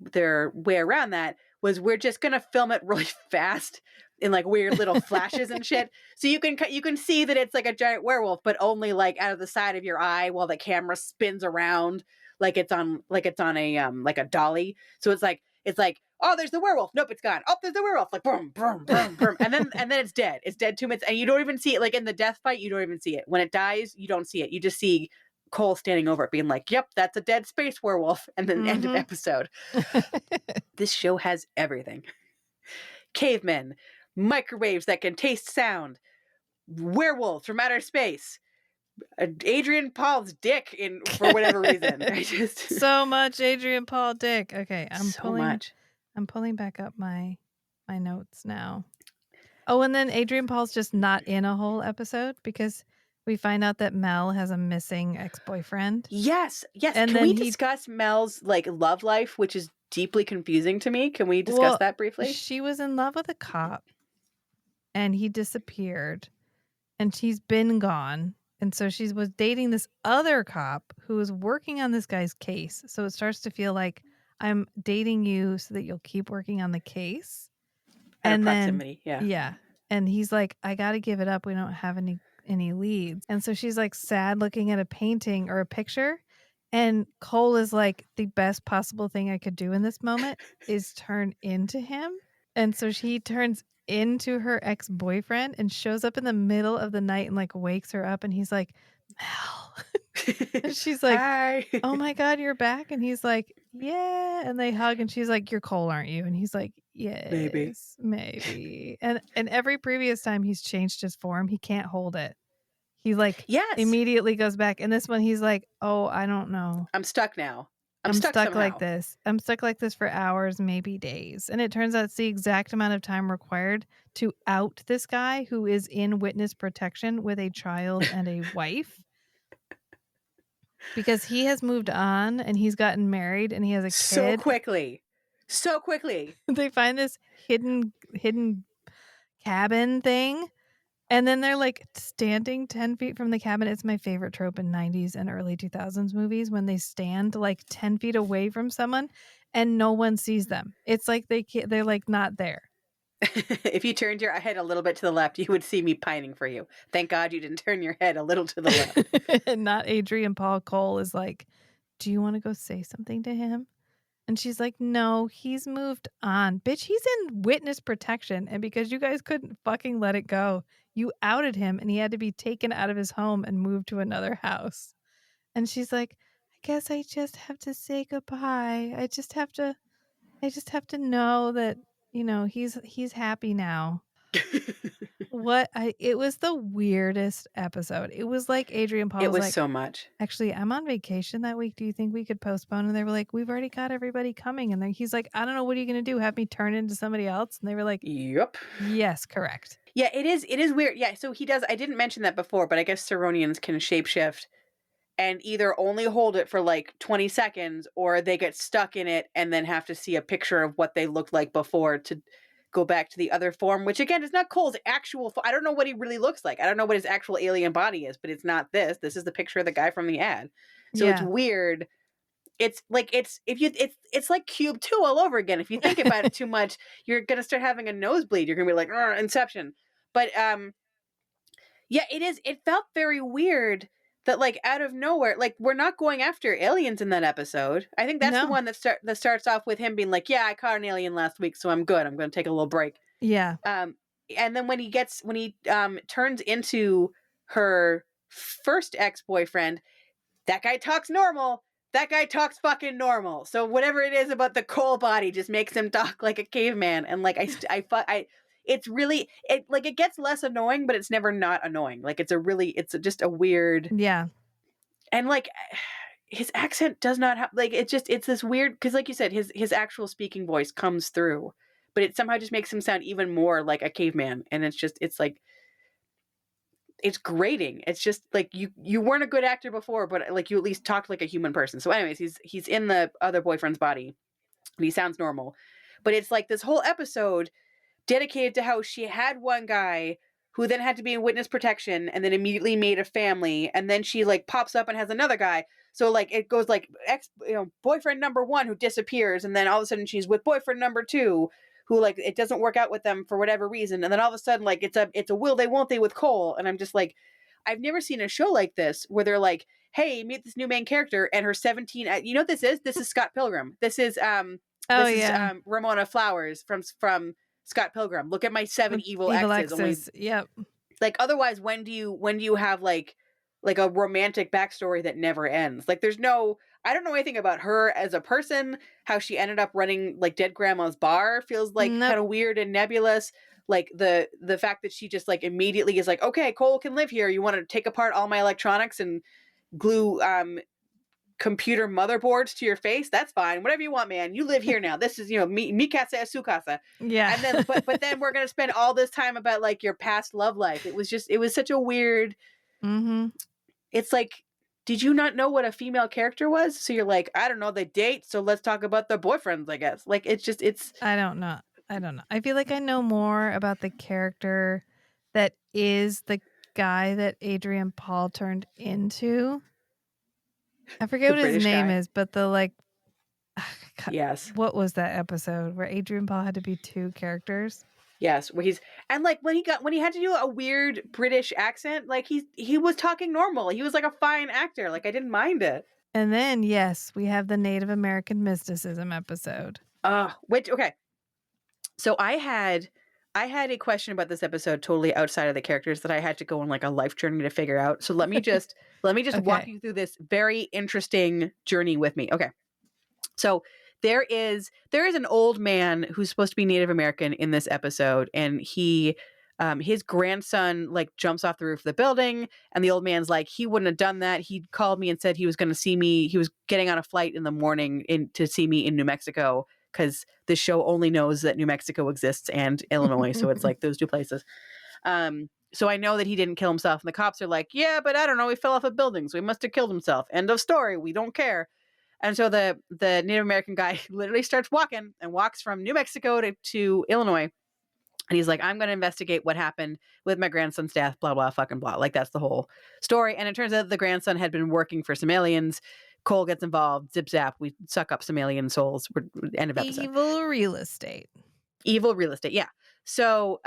way around that was, we're just gonna film it really fast in like weird little flashes and shit, so you can see that it's like a giant werewolf, but only like out of the side of your eye while the camera spins around like it's on a like a dolly. So it's like, oh, there's the werewolf. Nope, it's gone. Oh, there's the werewolf. Like boom, boom, boom, boom, and then it's dead. It's dead 2 minutes, and you don't even see it. Like in the death fight, you don't even see it. When it dies, you don't see it. You just see Cole standing over it, being like, "Yep, that's a dead space werewolf," and then end of episode. This show has everything: cavemen, microwaves that can taste sound, werewolves from outer space, Adrian Paul's dick for whatever reason. So much Adrian Paul dick. Okay, I'm pulling back up my notes now. Oh, and then Adrian Paul's just not in a whole episode because we find out that Mel has a missing ex-boyfriend. Yes. And can we discuss Mel's like love life, which is deeply confusing to me? Can we discuss that briefly? She was in love with a cop and he disappeared and she's been gone. And so she was dating this other cop who was working on this guy's case. So it starts to feel like, I'm dating you so that you'll keep working on the case. And proximity, yeah. Yeah. And he's like, I got to give it up. We don't have any any leads. And so she's like sad looking at a painting or a picture. And Cole is like, the best possible thing I could do in this moment is turn into him. And so she turns into her ex-boyfriend and shows up in the middle of the night and like wakes her up. And he's like, Mel. And she's like, Hi. oh my God, you're back. And he's like, yeah. And they hug and she's like, you're Cole, aren't you? And he's like, yes, maybe. And every previous time he's changed his form, he can't hold it. He like Yes. immediately goes back. And this one, he's like, oh, I don't know. I'm stuck now. I'm stuck somehow. like this. I'm stuck like this for hours, maybe days. And it turns out it's the exact amount of time required to out this guy who is in witness protection with a child and a wife. Because he has moved on and he's gotten married and he has a kid. So quickly. They find this hidden cabin thing. And then they're like standing 10 feet from the cabin. It's my favorite trope in 90s and early 2000s movies when they stand like 10 feet away from someone and no one sees them. It's like they're like not there. If you turned your head a little bit to the left, you would see me pining for you. Thank God you didn't turn your head a little to the left. And not Adrian Paul. Cole is like, do you want to go say something to him? And she's like, no, he's moved on. Bitch, he's in witness protection. And because you guys couldn't fucking let it go, you outed him and he had to be taken out of his home and moved to another house. And she's like, I guess I just have to say goodbye. I just have to know that, you know, he's happy now. It was the weirdest episode. It was like Adrian Paul It was like, so much. actually, I'm on vacation that week. Do you think we could postpone? And they were like, we've already got everybody coming. And then he's like, I don't know. What are you going to do? Have me turn into somebody else? And they were like, yep. Yes, correct. Yeah, it is weird. Yeah, so he does. I didn't mention that before, but I guess Ceronians can shapeshift and either only hold it for like 20 seconds or they get stuck in it and then have to see a picture of what they looked like before to go back to the other form, which again is not Cole's actual. I don't know what he really looks like. I don't know what his actual alien body is, but it's not this. This is the picture of the guy from the ad. So It's weird. It's like it's like Cube 2 all over again. If you think about it too much, you're gonna start having a nosebleed. You're gonna be like Inception. But yeah, it is. It felt very weird that like out of nowhere, like we're not going after aliens in that episode. I think that's the one that starts off with him being like, yeah, I caught an alien last week, so I'm good. I'm going to take a little break. Yeah. And then when he turns into her first ex-boyfriend, that guy talks normal. That guy talks fucking normal. So whatever it is about the Cole body just makes him talk like a caveman. And like it's really it gets less annoying, but it's never not annoying. Like it's just a weird. Yeah. And like his accent does not have like it's this weird because like you said, his actual speaking voice comes through, but it somehow just makes him sound even more like a caveman. And it's like it's grating. It's just like you weren't a good actor before, but like you at least talked like a human person. So anyways, he's in the other boyfriend's body and he sounds normal. But it's like this whole episode dedicated to how she had one guy who then had to be in witness protection and then immediately made a family. And then she like pops up and has another guy. So like it goes like boyfriend number 1 who disappears. And then all of a sudden she's with boyfriend number 2 who like it doesn't work out with them for whatever reason. And then all of a sudden like it's a will they won't they with Cole. And I'm just like, I've never seen a show like this where they're like, hey, meet this new main character and her 17. You know what this is? This is Scott Pilgrim. This is Ramona Flowers from Scott Pilgrim. Look at my 7 evil exes. Yep. Like otherwise, when do you have like a romantic backstory that never ends? Like I don't know anything about her as a person. How she ended up running like Dead Grandma's bar feels like kind of weird and nebulous. Like the fact that she just like immediately is like, okay, Cole can live here. You want to take apart all my electronics and glue computer motherboards to your face? That's fine. Whatever you want, man. You live here now. This is mi casa es su casa. Yeah. And then but then we're gonna spend all this time about like your past love life. It was such a weird. Mm-hmm. It's like, did you not know what a female character was? So you're like, I don't know, they date, so let's talk about their boyfriends, I guess. Like it's I don't know. I feel like I know more about the character that is the guy that Adrian Paul turned into. I forget what his name is, but the like yes. What was that episode where Adrian Paul had to be 2 characters? Yes, where he's and like when he had to do a weird British accent, like he was talking normal. He was like a fine actor. Like I didn't mind it. And then, yes, we have the Native American mysticism episode. Okay. So I had a question about this episode totally outside of the characters that I had to go on like a life journey to figure out. So let me just walk Okay. you through this very interesting journey with me. Okay. So there is an old man who's supposed to be Native American in this episode, and he his grandson like jumps off the roof of the building, and the old man's like, he wouldn't have done that. He called me and said he was going to see me. He was getting on a flight in the morning to see me in New Mexico, because this show only knows that New Mexico exists and Illinois, so it's like those two places. So I know that he didn't kill himself, and the cops are like, yeah, but I don't know, he fell off a building, so he must have killed himself. End of story. We don't care. And so the Native American guy literally starts walking and walks from New Mexico to Illinois. And he's like, I'm going to investigate what happened with my grandson's death, blah, blah, fucking blah. Like, that's the whole story. And it turns out the grandson had been working for some aliens. Cole gets involved. Zip zap. We suck up some alien souls. End of episode. Evil real estate. Evil real estate. Yeah. So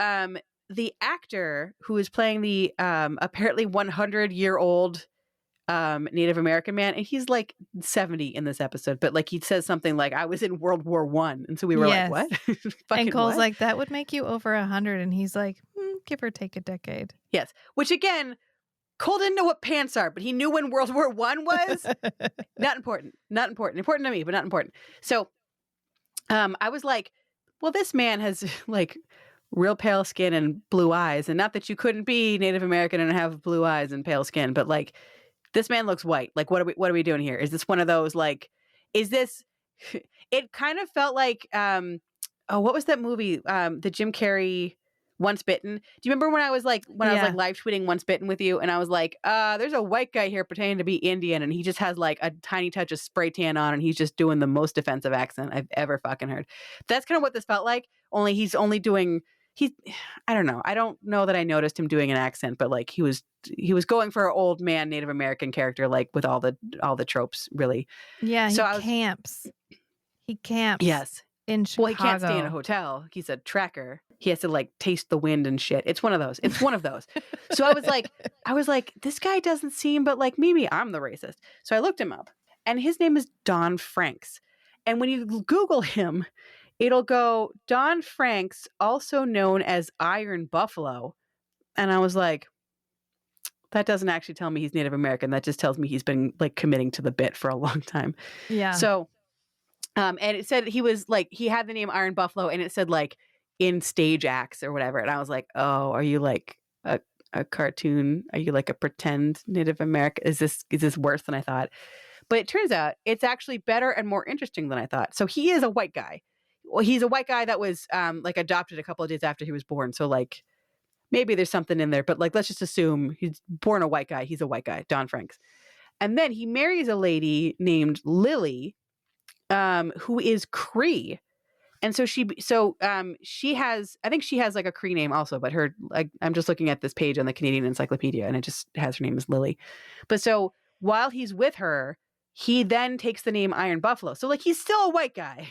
the actor who is playing the apparently 100-year-old Native American man, and he's like 70 in this episode, but like he says something like, I was in World War I, and so we were like, what? And Cole's what? like, that would make you over 100, and he's like, give or take a decade. Yes, which again, Cole didn't know what pants are, but he knew when World War I was. Not important to me, but not important. So I was like, well, this man has like real pale skin and blue eyes, and not that you couldn't be Native American and have blue eyes and pale skin, but like, this man looks white. Like, what are we doing here? Is this one of those, like, is this, it kind of felt like, what was that movie? The Jim Carrey Once Bitten. Do you remember when I was like live tweeting Once Bitten with you? And I was like, there's a white guy here pretending to be Indian, and he just has like a tiny touch of spray tan on, and he's just doing the most offensive accent I've ever fucking heard. That's kind of what this felt like. Only he's only doing, I don't know. I don't know that I noticed him doing an accent, but like he was going for an old man Native American character, like with all the tropes, really. Yeah, so camps. He camps. Yes. In Chicago. Well, he can't stay in a hotel. He's a tracker. He has to like taste the wind and shit. It's one of those. So I was like, this guy doesn't seem, but like maybe I'm the racist. So I looked him up, and his name is Don Franks. And when you Google him, it'll go Don Franks, also known as Iron Buffalo. And I was like, that doesn't actually tell me he's Native American. That just tells me he's been like committing to the bit for a long time. Yeah. So, and it said he was like, he had the name Iron Buffalo, and it said like in stage acts or whatever. And I was like, oh, are you like a cartoon? Are you like a pretend Native American? Is this worse than I thought? But it turns out it's actually better and more interesting than I thought. So he is a white guy. Well, he's a white guy that was like adopted a couple of days after he was born. So like maybe there's something in there, but like let's just assume he's born a white guy. He's a white guy, Don Franks. And then he marries a lady named Lily, who is Cree. And so she has, I think she has like a Cree name also, but her, like, I'm just looking at this page on the Canadian Encyclopedia, and it just has her name as Lily. But so while he's with her, he then takes the name Iron Buffalo. So like he's still a white guy,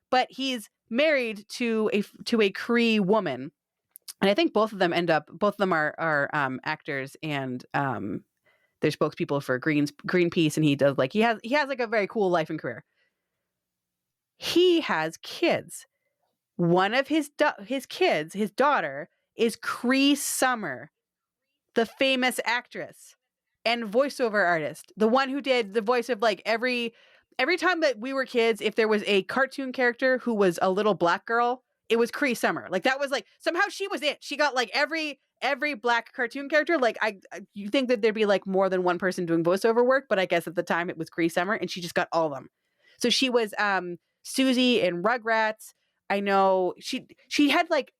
but he's married to a Cree woman. And I think both of them are actors, and they're spokespeople for Greenpeace, and he does like he has like a very cool life and career. He has kids. One of his kids, his daughter, is Cree Summer, the famous actress and voiceover artist, the one who did the voice of like every time that we were kids. If there was a cartoon character who was a little black girl, it was Cree Summer. Like that was like somehow she was it. She got like every black cartoon character. Like you think that there'd be like more than one person doing voiceover work, but I guess at the time it was Cree Summer, and she just got all of them. So she was Susie in Rugrats. I know she had like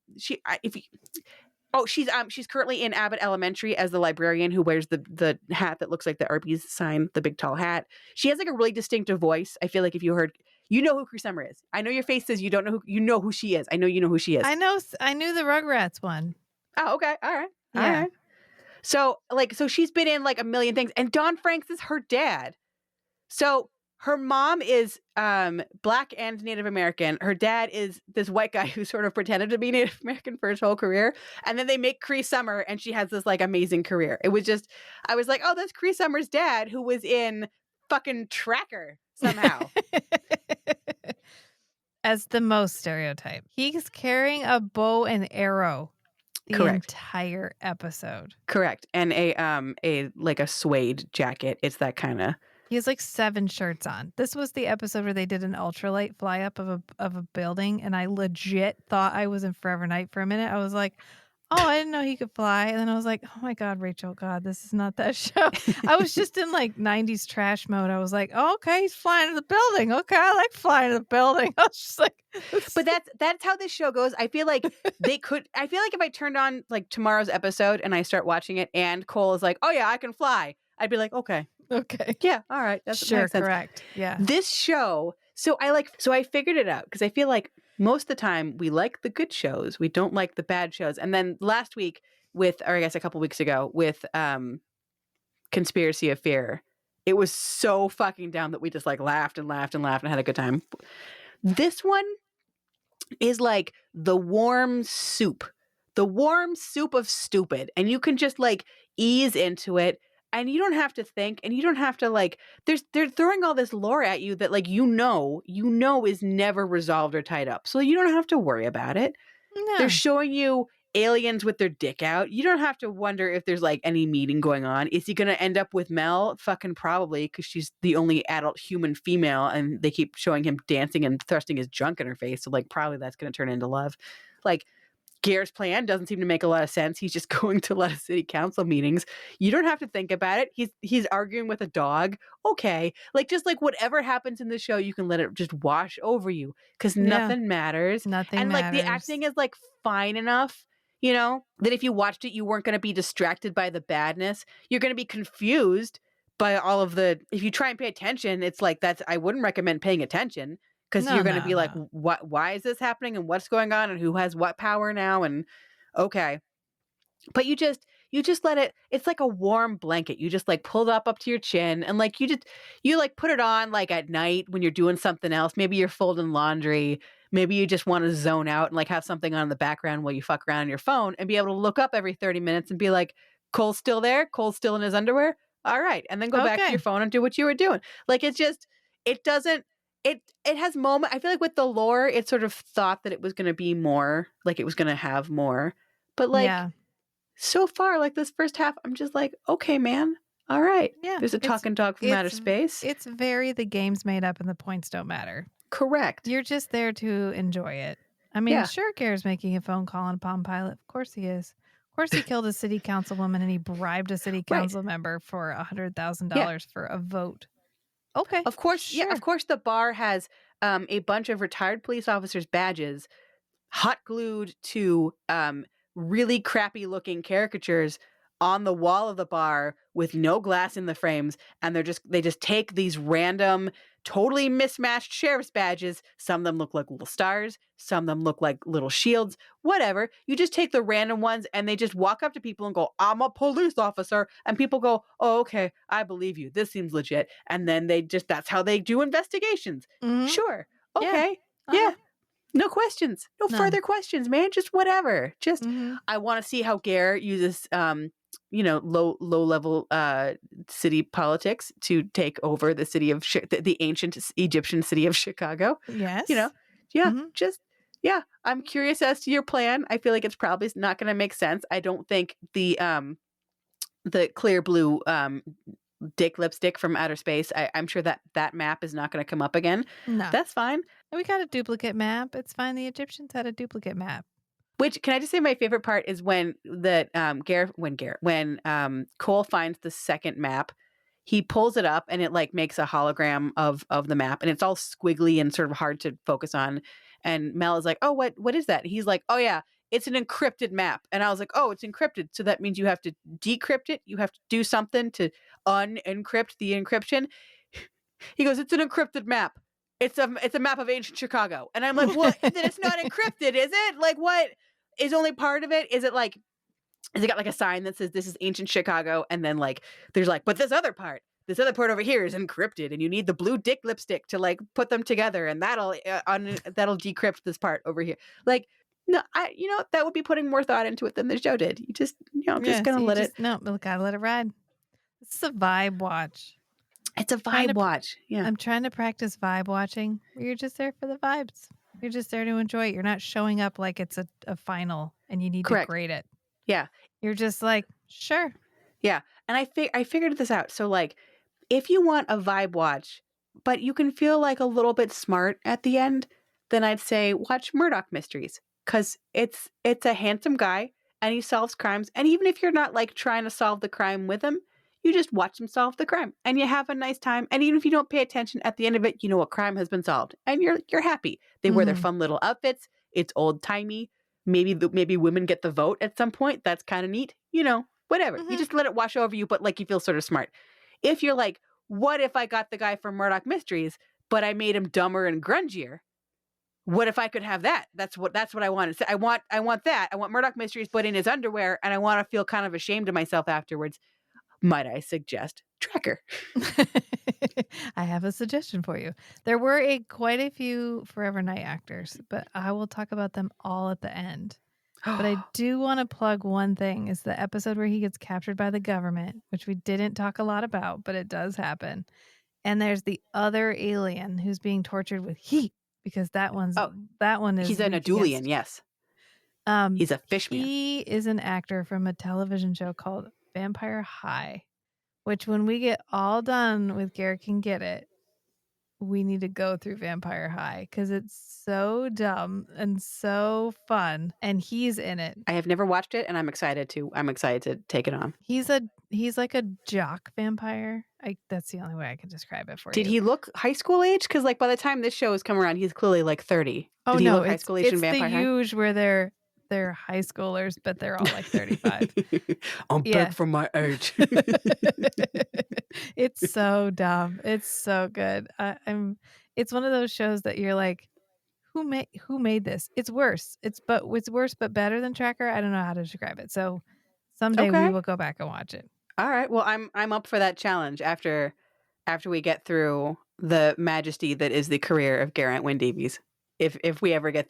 she's currently in Abbott Elementary as the librarian who wears the hat that looks like the Arby's sign, the big tall hat. She has like a really distinctive voice. I feel like if you heard, you know who Cree Summer is. I know your face says you don't know you know who she is. I know you know who she is. I knew the Rugrats one. Oh, okay. All right. Yeah. All right. So she's been in like a million things, and Don Franks is her dad. So her mom is Black and Native American. Her dad is this white guy who sort of pretended to be Native American for his whole career. And then they make Cree Summer and she has this like amazing career. It was just, I was like, oh, that's Cree Summer's dad who was in fucking Tracker somehow. As the most stereotype. He's carrying a bow and arrow the Correct. entire episode. Correct. And a like a suede jacket. It's that kind of. He has like 7 shirts on. This was the episode where they did an ultralight fly up of a building, and I legit thought I was in Forever Night for a minute. I was like, oh, I didn't know he could fly. And then I was like, oh my God, Rachel, God, this is not that show. I was just in like 90s trash mode. I was like, oh, okay, he's flying to the building. Okay, I like flying to the building. I was just like, but that's how this show goes. I feel like I feel like if I turned on like tomorrow's episode and I start watching it and Cole is like, oh yeah, I can fly, I'd be like, okay. Yeah, all right. That's sure, correct. Yeah. This show, so I figured it out because I feel like most of the time we like the good shows. We don't like the bad shows. And then last week or I guess a couple weeks ago with Conspiracy of Fear, it was so fucking dumb that we just like laughed and laughed and laughed and had a good time. This one is like the warm soup of stupid. And you can just like ease into it. And you don't have to think, and you don't have to like, they're throwing all this lore at you that like, you know is never resolved or tied up. So you don't have to worry about it. No. They're showing you aliens with their dick out. You don't have to wonder if there's like any meeting going on. Is he going to end up with Mel? Fucking probably, because she's the only adult human female and they keep showing him dancing and thrusting his junk in her face. So like, probably that's going to turn into love. Like, Ger's plan doesn't seem to make a lot of sense. He's just going to a lot of city council meetings. You don't have to think about it. He's arguing with a dog. Okay. Like, just like whatever happens in the show, you can let it just wash over you because nothing matters. Nothing matters. Like the acting is like fine enough, you know, that if you watched it, you weren't going to be distracted by the badness. You're going to be confused by all of if you try and pay attention, it's like I wouldn't recommend paying attention. Because you're going to be like, what? Why is this happening? And what's going on? And who has what power now? And okay. But you just let it, it's like a warm blanket. You just like pull it up to your chin and like you like put it on like at night when you're doing something else. Maybe you're folding laundry. Maybe you just want to zone out and like have something on in the background while you fuck around on your phone and be able to look up every 30 minutes and be like, Cole's still there? Cole's still in his underwear? All right. And then go back to your phone and do what you were doing. Like it doesn't, it has moments. I feel like with the lore, it sort of thought that it was going to be more, like it was going to have more. But like, so far, like this first half, I'm just like, okay, man. All right. Yeah. There's a talking dog from outer space. It's very the game's made up and the points don't matter. Correct. You're just there to enjoy it. I mean, sure, Ger's making a phone call on Palm Pilot. Of course he is. Of course he killed a city councilwoman and he bribed a city council member for $100,000 for a vote. Okay. Of course. Sure. Yeah. Of course, the bar has a bunch of retired police officers' badges hot glued to really crappy looking caricatures on the wall of the bar with no glass in the frames. And they just take these random, totally mismatched sheriff's badges. Some of them look like little stars. Some of them look like little shields, whatever. You just take the random ones and they just walk up to people and go, I'm a police officer. And people go, oh, okay, I believe you. This seems legit. And then that's how they do investigations. Mm-hmm. Sure. Okay. Yeah. No questions. No further questions, man. Just whatever. Just, I want to see how Ger uses, low level city politics to take over the city of the ancient Egyptian city of Chicago. Yes. I'm curious as to your plan. I feel like it's probably not going to make sense. I don't think the clear blue dick lipstick from outer space. I'm sure that map is not going to come up again. No, that's fine. We got a duplicate map. It's fine. The Egyptians had a duplicate map. Which, can I just say my favorite part is when Cole finds the second map, he pulls it up and it like makes a hologram of the map and it's all squiggly and sort of hard to focus on. And Mel is like, oh, what is that? He's like, oh yeah, it's an encrypted map. And I was like, oh, it's encrypted. So that means you have to decrypt it. You have to do something to unencrypt the encryption. He goes, it's an encrypted map. It's a map of ancient Chicago. And I'm like, well, then it's not encrypted, is it? Like, what is only part of it? Is it got like a sign that says this is ancient Chicago? And then like, there's like, but this other part, this other part over here is encrypted, and you need the blue dick lipstick to like put them together, and that'll decrypt this part over here. Like, no, that would be putting more thought into it than the show did. You just, just gonna let it. No, gotta let it ride. This is a vibe watch. It's a vibe watch. Yeah. I'm trying to practice vibe watching. You're just there for the vibes. You're just there to enjoy it. You're not showing up like it's a final and you need to grade it. Yeah. You're just like, sure. Yeah. And I figured this out. So like, if you want a vibe watch, but you can feel like a little bit smart at the end, then I'd say watch Murdoch Mysteries, because it's a handsome guy and he solves crimes. And even if you're not like trying to solve the crime with him, you just watch him solve the crime and you have a nice time. And even if you don't pay attention at the end of it, a crime has been solved and you're happy. They wear their fun little outfits. It's old timey. Maybe women get the vote at some point. That's kind of neat. Whatever. You just let it wash over you, but like you feel sort of smart. If you're like, what if I got the guy from Murdoch Mysteries, but I made him dumber and grungier? What if I could have that? That's what I wanted. I want that. I want Murdoch Mysteries, but in his underwear, and I want to feel kind of ashamed of myself afterwards. Might I suggest Tracker? I have a suggestion for you. There were quite a few Forever Night actors, but I will talk about them all at the end. But I do want to plug one thing, is the episode where he gets captured by the government, which we didn't talk a lot about, but it does happen. And there's the other alien who's being tortured with heat, because that one is he's an Adulian, yes. He's a fishman. He is an actor from a television show called Vampire High, which when we get all done with Ger Can Get It, we need to go through Vampire High because it's so dumb and so fun, and he's in it. I have never watched it, and I'm excited to take it on. He's like a jock vampire. That's the only way I can describe it for you. Did he look high school age? Because like by the time this show has come around, he's clearly like 30. Oh, Did he no, look high school age in Vampire High? It's the huge where they're high schoolers, but they're all like 35. I'm back from my age. It's so dumb. It's so good. It's one of those shows that you're like, who made this? It's worse. It's worse but better than Tracker. I don't know how to describe it. So someday we will go back and watch it. All right. Well, I'm up for that challenge after we get through the majesty that is the career of Geraint Wyn Davies. If we ever get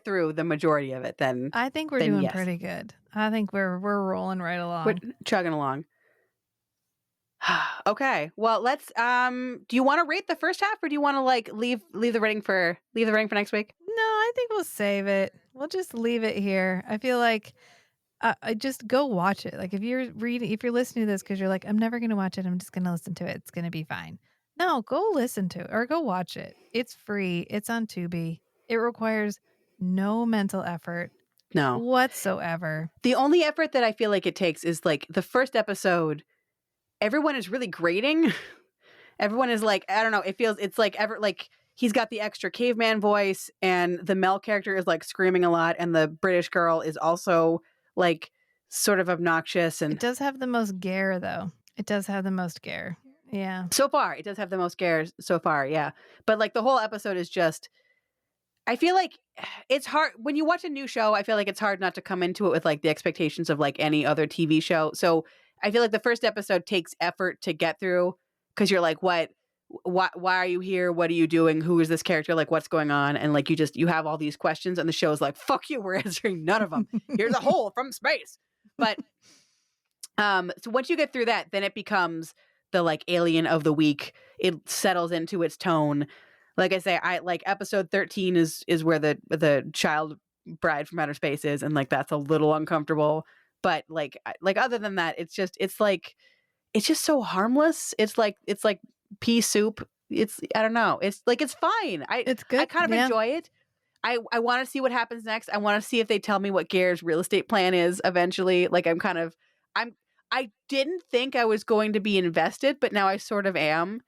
through the majority of it, then I think we're doing pretty good. I think we're rolling right along. We're chugging along. Okay. Well, let's do you want to rate the first half, or do you want to like leave the rating for next week? No, I think we'll save it. We'll just leave it here. I feel like I just go watch it. Like if you're listening to this because you're like, I'm never going to watch it, I'm just going to listen to it, it's going to be fine. No, go listen to it or go watch it. It's free. It's on Tubi. It requires no mental effort. No. Whatsoever. The only effort that I feel like it takes is like the first episode, everyone is really grating. Everyone is like, I don't know, it's like he's got the extra caveman voice, and the Mel character is like screaming a lot, and the British girl is also like sort of obnoxious. And it does have the most Ger, though. It does have the most Ger. Yeah. So far, it does have the most Ger so far, yeah. But like the whole episode is just, I feel like it's hard when you watch a new show. I feel like it's hard not to come into it with like the expectations of like any other TV show. So I feel like the first episode takes effort to get through, because you're like, why are you here? What are you doing? Who is this character? Like, what's going on? And like you have all these questions, and the show's like, fuck you, we're answering none of them. Here's a hole from space. But so once you get through that, then it becomes the like alien of the week. It settles into its tone. Like I say, I like episode 13 is where the child bride from outer space is, and like that's a little uncomfortable. But like other than that, it's just so harmless. It's like pea soup. I don't know. It's like it's fine. It's good. I kind of enjoy it. I want to see what happens next. I want to see if they tell me what Ger's real estate plan is eventually. Like I didn't think I was going to be invested, but now I sort of am.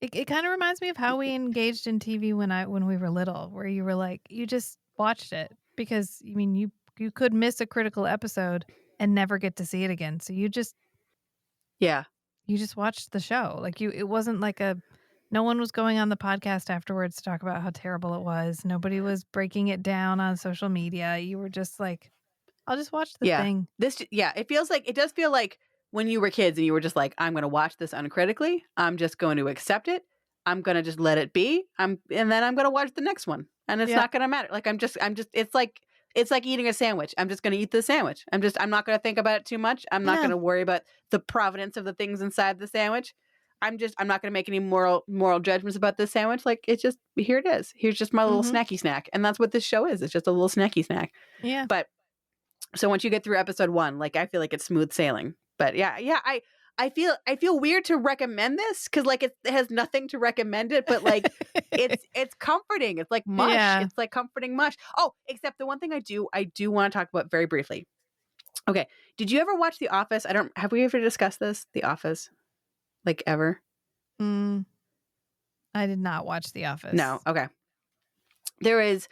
It kind of reminds me of how we engaged in TV when we were little, where you were like, you just watched it because you could miss a critical episode and never get to see it again. So you just watched the show. Like it wasn't like no one was going on the podcast afterwards to talk about how terrible it was. Nobody was breaking it down on social media. You were just like, I'll just watch the thing. It does feel like when you were kids and you were just like, I'm going to watch this uncritically. I'm just going to accept it. I'm going to just let it be. And then I'm going to watch the next one. And it's Yeah. not going to matter. Like, it's like eating a sandwich. I'm just going to eat the sandwich. I'm not going to think about it too much. I'm not Yeah. going to worry about the provenance of the things inside the sandwich. I'm not going to make any moral judgments about this sandwich. Like, it's just, here it is. Here's just my little snacky snack. And that's what this show is. It's just a little snacky snack. Yeah. But so once you get through episode 1, like, I feel like it's smooth sailing. But yeah, I feel weird to recommend this because like it has nothing to recommend it, but like it's comforting. It's like mush. Yeah. It's like comforting mush. Oh, except the one thing I do want to talk about very briefly. Okay, did you ever watch The Office? Have we ever discussed this? The Office, like ever? I did not watch The Office. No. Okay. There is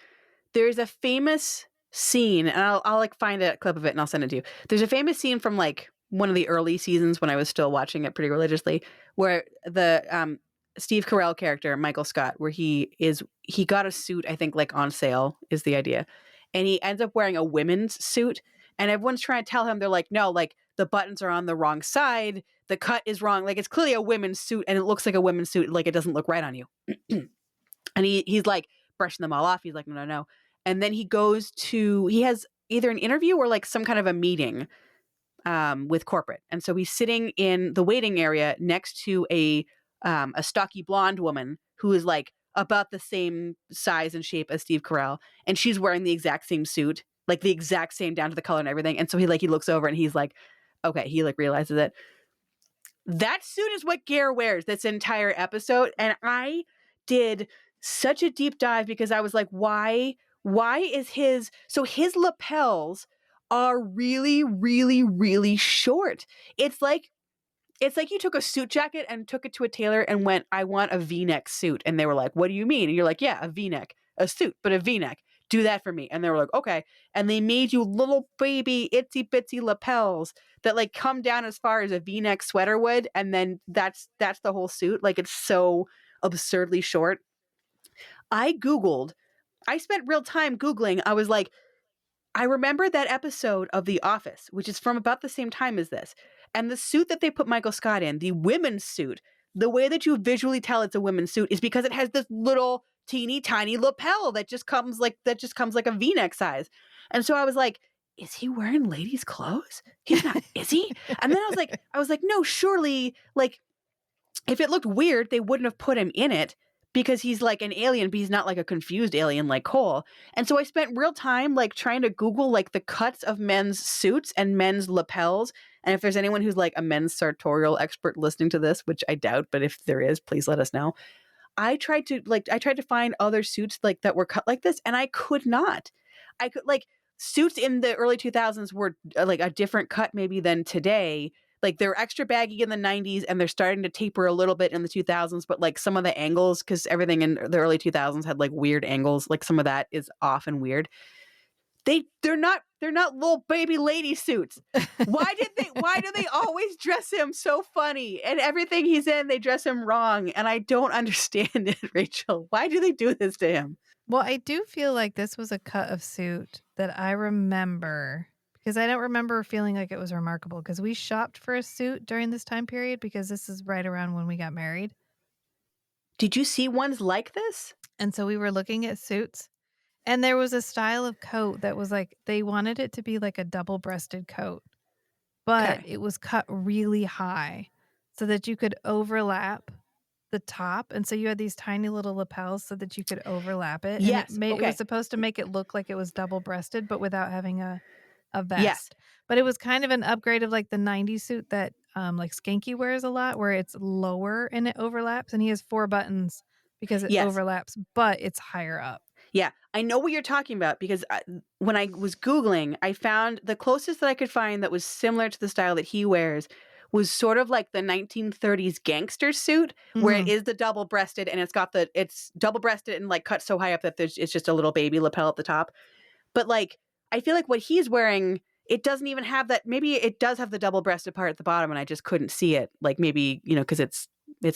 a famous scene, and I'll like find a clip of it and I'll send it to you. There's a famous scene from like one of the early seasons when I was still watching it pretty religiously, where the Steve Carell character, Michael Scott, where he got a suit, I think like on sale is the idea. And he ends up wearing a women's suit, and everyone's trying to tell him, they're like, no, like the buttons are on the wrong side. The cut is wrong. Like it's clearly a women's suit and it looks like a women's suit. Like it doesn't look right on you. And he's like brushing them all off. He's like, no. And then he has either an interview or like some kind of a meeting with corporate. And so he's sitting in the waiting area next to a stocky blonde woman who is like about the same size and shape as Steve Carell. And she's wearing the exact same suit, like the exact same down to the color and everything. And so he looks over and he's like, okay, he like realizes it. That suit is what Ger wears this entire episode. And I did such a deep dive because I was like, why is his lapels are really, really, really short. It's like you took a suit jacket and took it to a tailor and went, I want a V-neck suit. And they were like, what do you mean? And you're like, yeah, a V-neck, a suit, but a V-neck. Do that for me. And they were like, okay. And they made you little baby itsy bitsy lapels that like come down as far as a V-neck sweater would. And then that's the whole suit. Like it's so absurdly short. I spent real time Googling. I was like, I remember that episode of The Office, which is from about the same time as this. And the suit that they put Michael Scott in, the women's suit, the way that you visually tell it's a women's suit is because it has this little teeny tiny lapel that just comes like a V-neck size. And so I was like, is he wearing ladies' clothes? He's not, is he? And then I was like, no, surely, like, if it looked weird, they wouldn't have put him in it. Because he's like an alien, but he's not like a confused alien like Cole. And so I spent real time like trying to Google like the cuts of men's suits and men's lapels. And if there's anyone who's like a men's sartorial expert listening to this, which I doubt, but if there is, please let us know. I tried to find other suits like that were cut like this, and I could not. I could like suits in the early 2000s were like a different cut maybe than today. Like they're extra baggy in the 90s and they're starting to taper a little bit in the 2000s, but like some of the angles, because everything in the early 2000s had like weird angles, like some of that is often weird. They're not little baby lady suits. Why do they always dress him so funny? And everything he's in, they dress him wrong. And I don't understand it, Rachel. Why do they do this to him? Well, I do feel like this was a cut of suit that I remember. Because I don't remember feeling like it was remarkable because we shopped for a suit during this time period because this is right around when we got married. Did you see ones like this? And so we were looking at suits and there was a style of coat that was like, they wanted it to be like a double-breasted coat, but it was cut really high so that you could overlap the top. And so you had these tiny little lapels so that you could overlap it. Yes. And it was supposed to make it look like it was double-breasted, but without having a vest. Yes. But it was kind of an upgrade of like the 90s suit that like Skanky wears a lot, where it's lower and it overlaps, and he has 4 buttons because it overlaps, but it's higher up. Yeah, I know what you're talking about because when I was Googling, I found the closest that I could find that was similar to the style that he wears was sort of like the 1930s gangster suit, where it is the double-breasted and it's double-breasted and like cut so high up that it's just a little baby lapel at the top. But like, I feel like what he's wearing, it doesn't even have that. Maybe it does have the double-breasted part at the bottom, and I just couldn't see it. Like maybe, because it's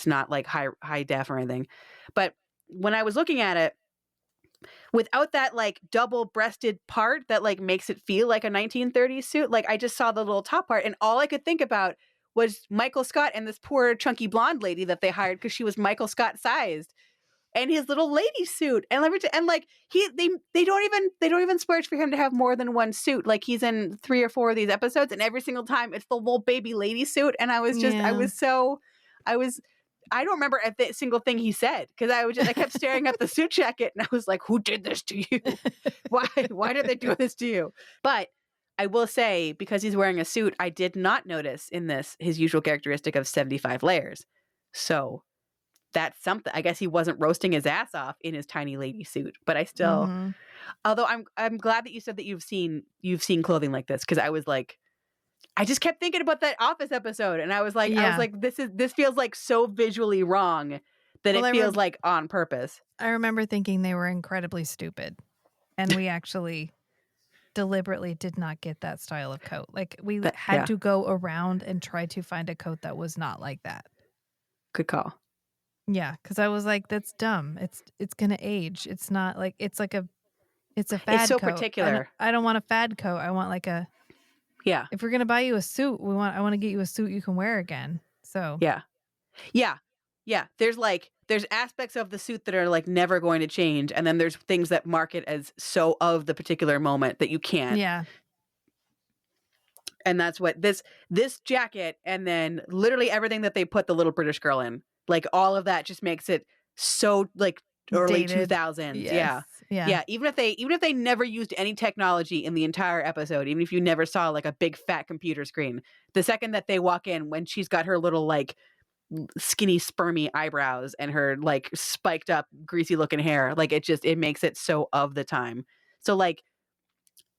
not like high def or anything. But when I was looking at it, without that like double-breasted part that like makes it feel like a 1930s suit, like I just saw the little top part, and all I could think about was Michael Scott and this poor chunky blonde lady that they hired because she was Michael Scott sized, and his little lady suit, and like they don't even splurge for him to have more than one suit. Like he's in 3 or 4 of these episodes, and every single time it's the little baby lady suit, and I don't remember a single thing he said because I kept staring at the suit jacket, and I was like, who did this to you? Why did they do this to you? But I will say, because he's wearing a suit, I did not notice in this his usual characteristic of 75 layers. So that's something. I guess he wasn't roasting his ass off in his tiny lady suit. But I still, although I'm glad that you said that you've seen clothing like this, because I was like, I just kept thinking about that Office episode, and I was like, this feels like so visually wrong that it feels like on purpose. I remember thinking they were incredibly stupid, and we actually deliberately did not get that style of coat. Like we had to go around and try to find a coat that was not like that. Good call. Yeah, because I was like, that's dumb. It's gonna age. It's not like it's a fad. It's so coat. particular. I don't want a fad coat. I want like a If we're gonna buy you a suit, I want to get you a suit you can wear again. So yeah. There's aspects of the suit that are like never going to change, and then there's things that mark it as so of the particular moment that you can't. Yeah. And that's what this jacket, and then literally everything that they put the little British girl in, like all of that just makes it so like early Dated. 2000s. Yes. Yeah. Even if they never used any technology in the entire episode, even if you never saw like a big fat computer screen, the second that they walk in, when she's got her little like skinny spermy eyebrows and her like spiked up greasy looking hair, like it makes it so of the time. So like,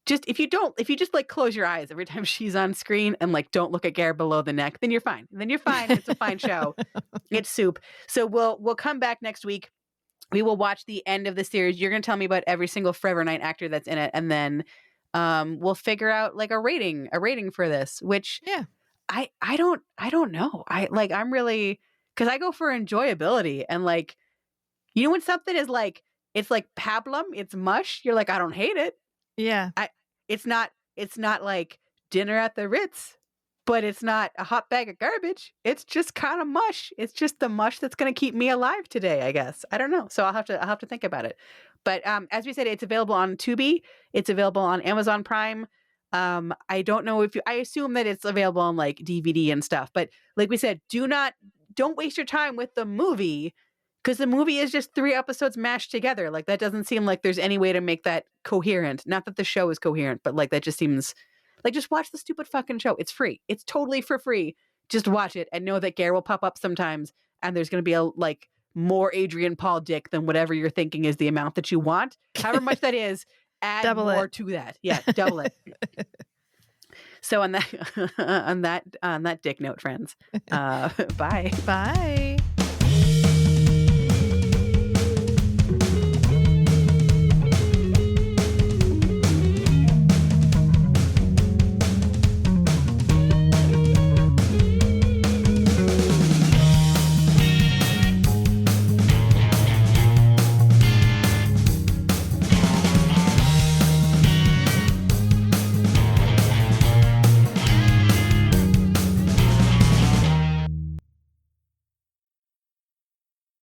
just if you just like close your eyes every time she's on screen and like don't look at Ger below the neck, then you're fine. It's a fine show. It's soup. So we'll come back next week. We will watch the end of the series. You're going to tell me about every single Forever Knight actor that's in it, and then we'll figure out like a rating for this, which I don't know. I'm really, because I go for enjoyability, and like, you know, when something is like, it's like pablum, it's mush, you're like, I don't hate it. Yeah. It's not like dinner at the Ritz, but it's not a hot bag of garbage. It's just kind of mush. It's just the mush that's going to keep me alive today, I guess. I don't know. So I'll have to think about it. But as we said, it's available on Tubi. It's available on Amazon Prime. I don't know I assume that it's available on like DVD and stuff. But like we said, don't waste your time with the movie, because the movie is just 3 episodes mashed together. Like that doesn't seem like there's any way to make that coherent. Not that the show is coherent, but like that just seems like, just watch the stupid fucking show. It's free. It's totally for free. Just watch it and know that Ger will pop up sometimes, and there's going to be a like more Adrian Paul dick than whatever you're thinking is the amount that you want. However much that is, add Double more it. to that. Yeah, double it. So on that dick note, friends, bye. Bye.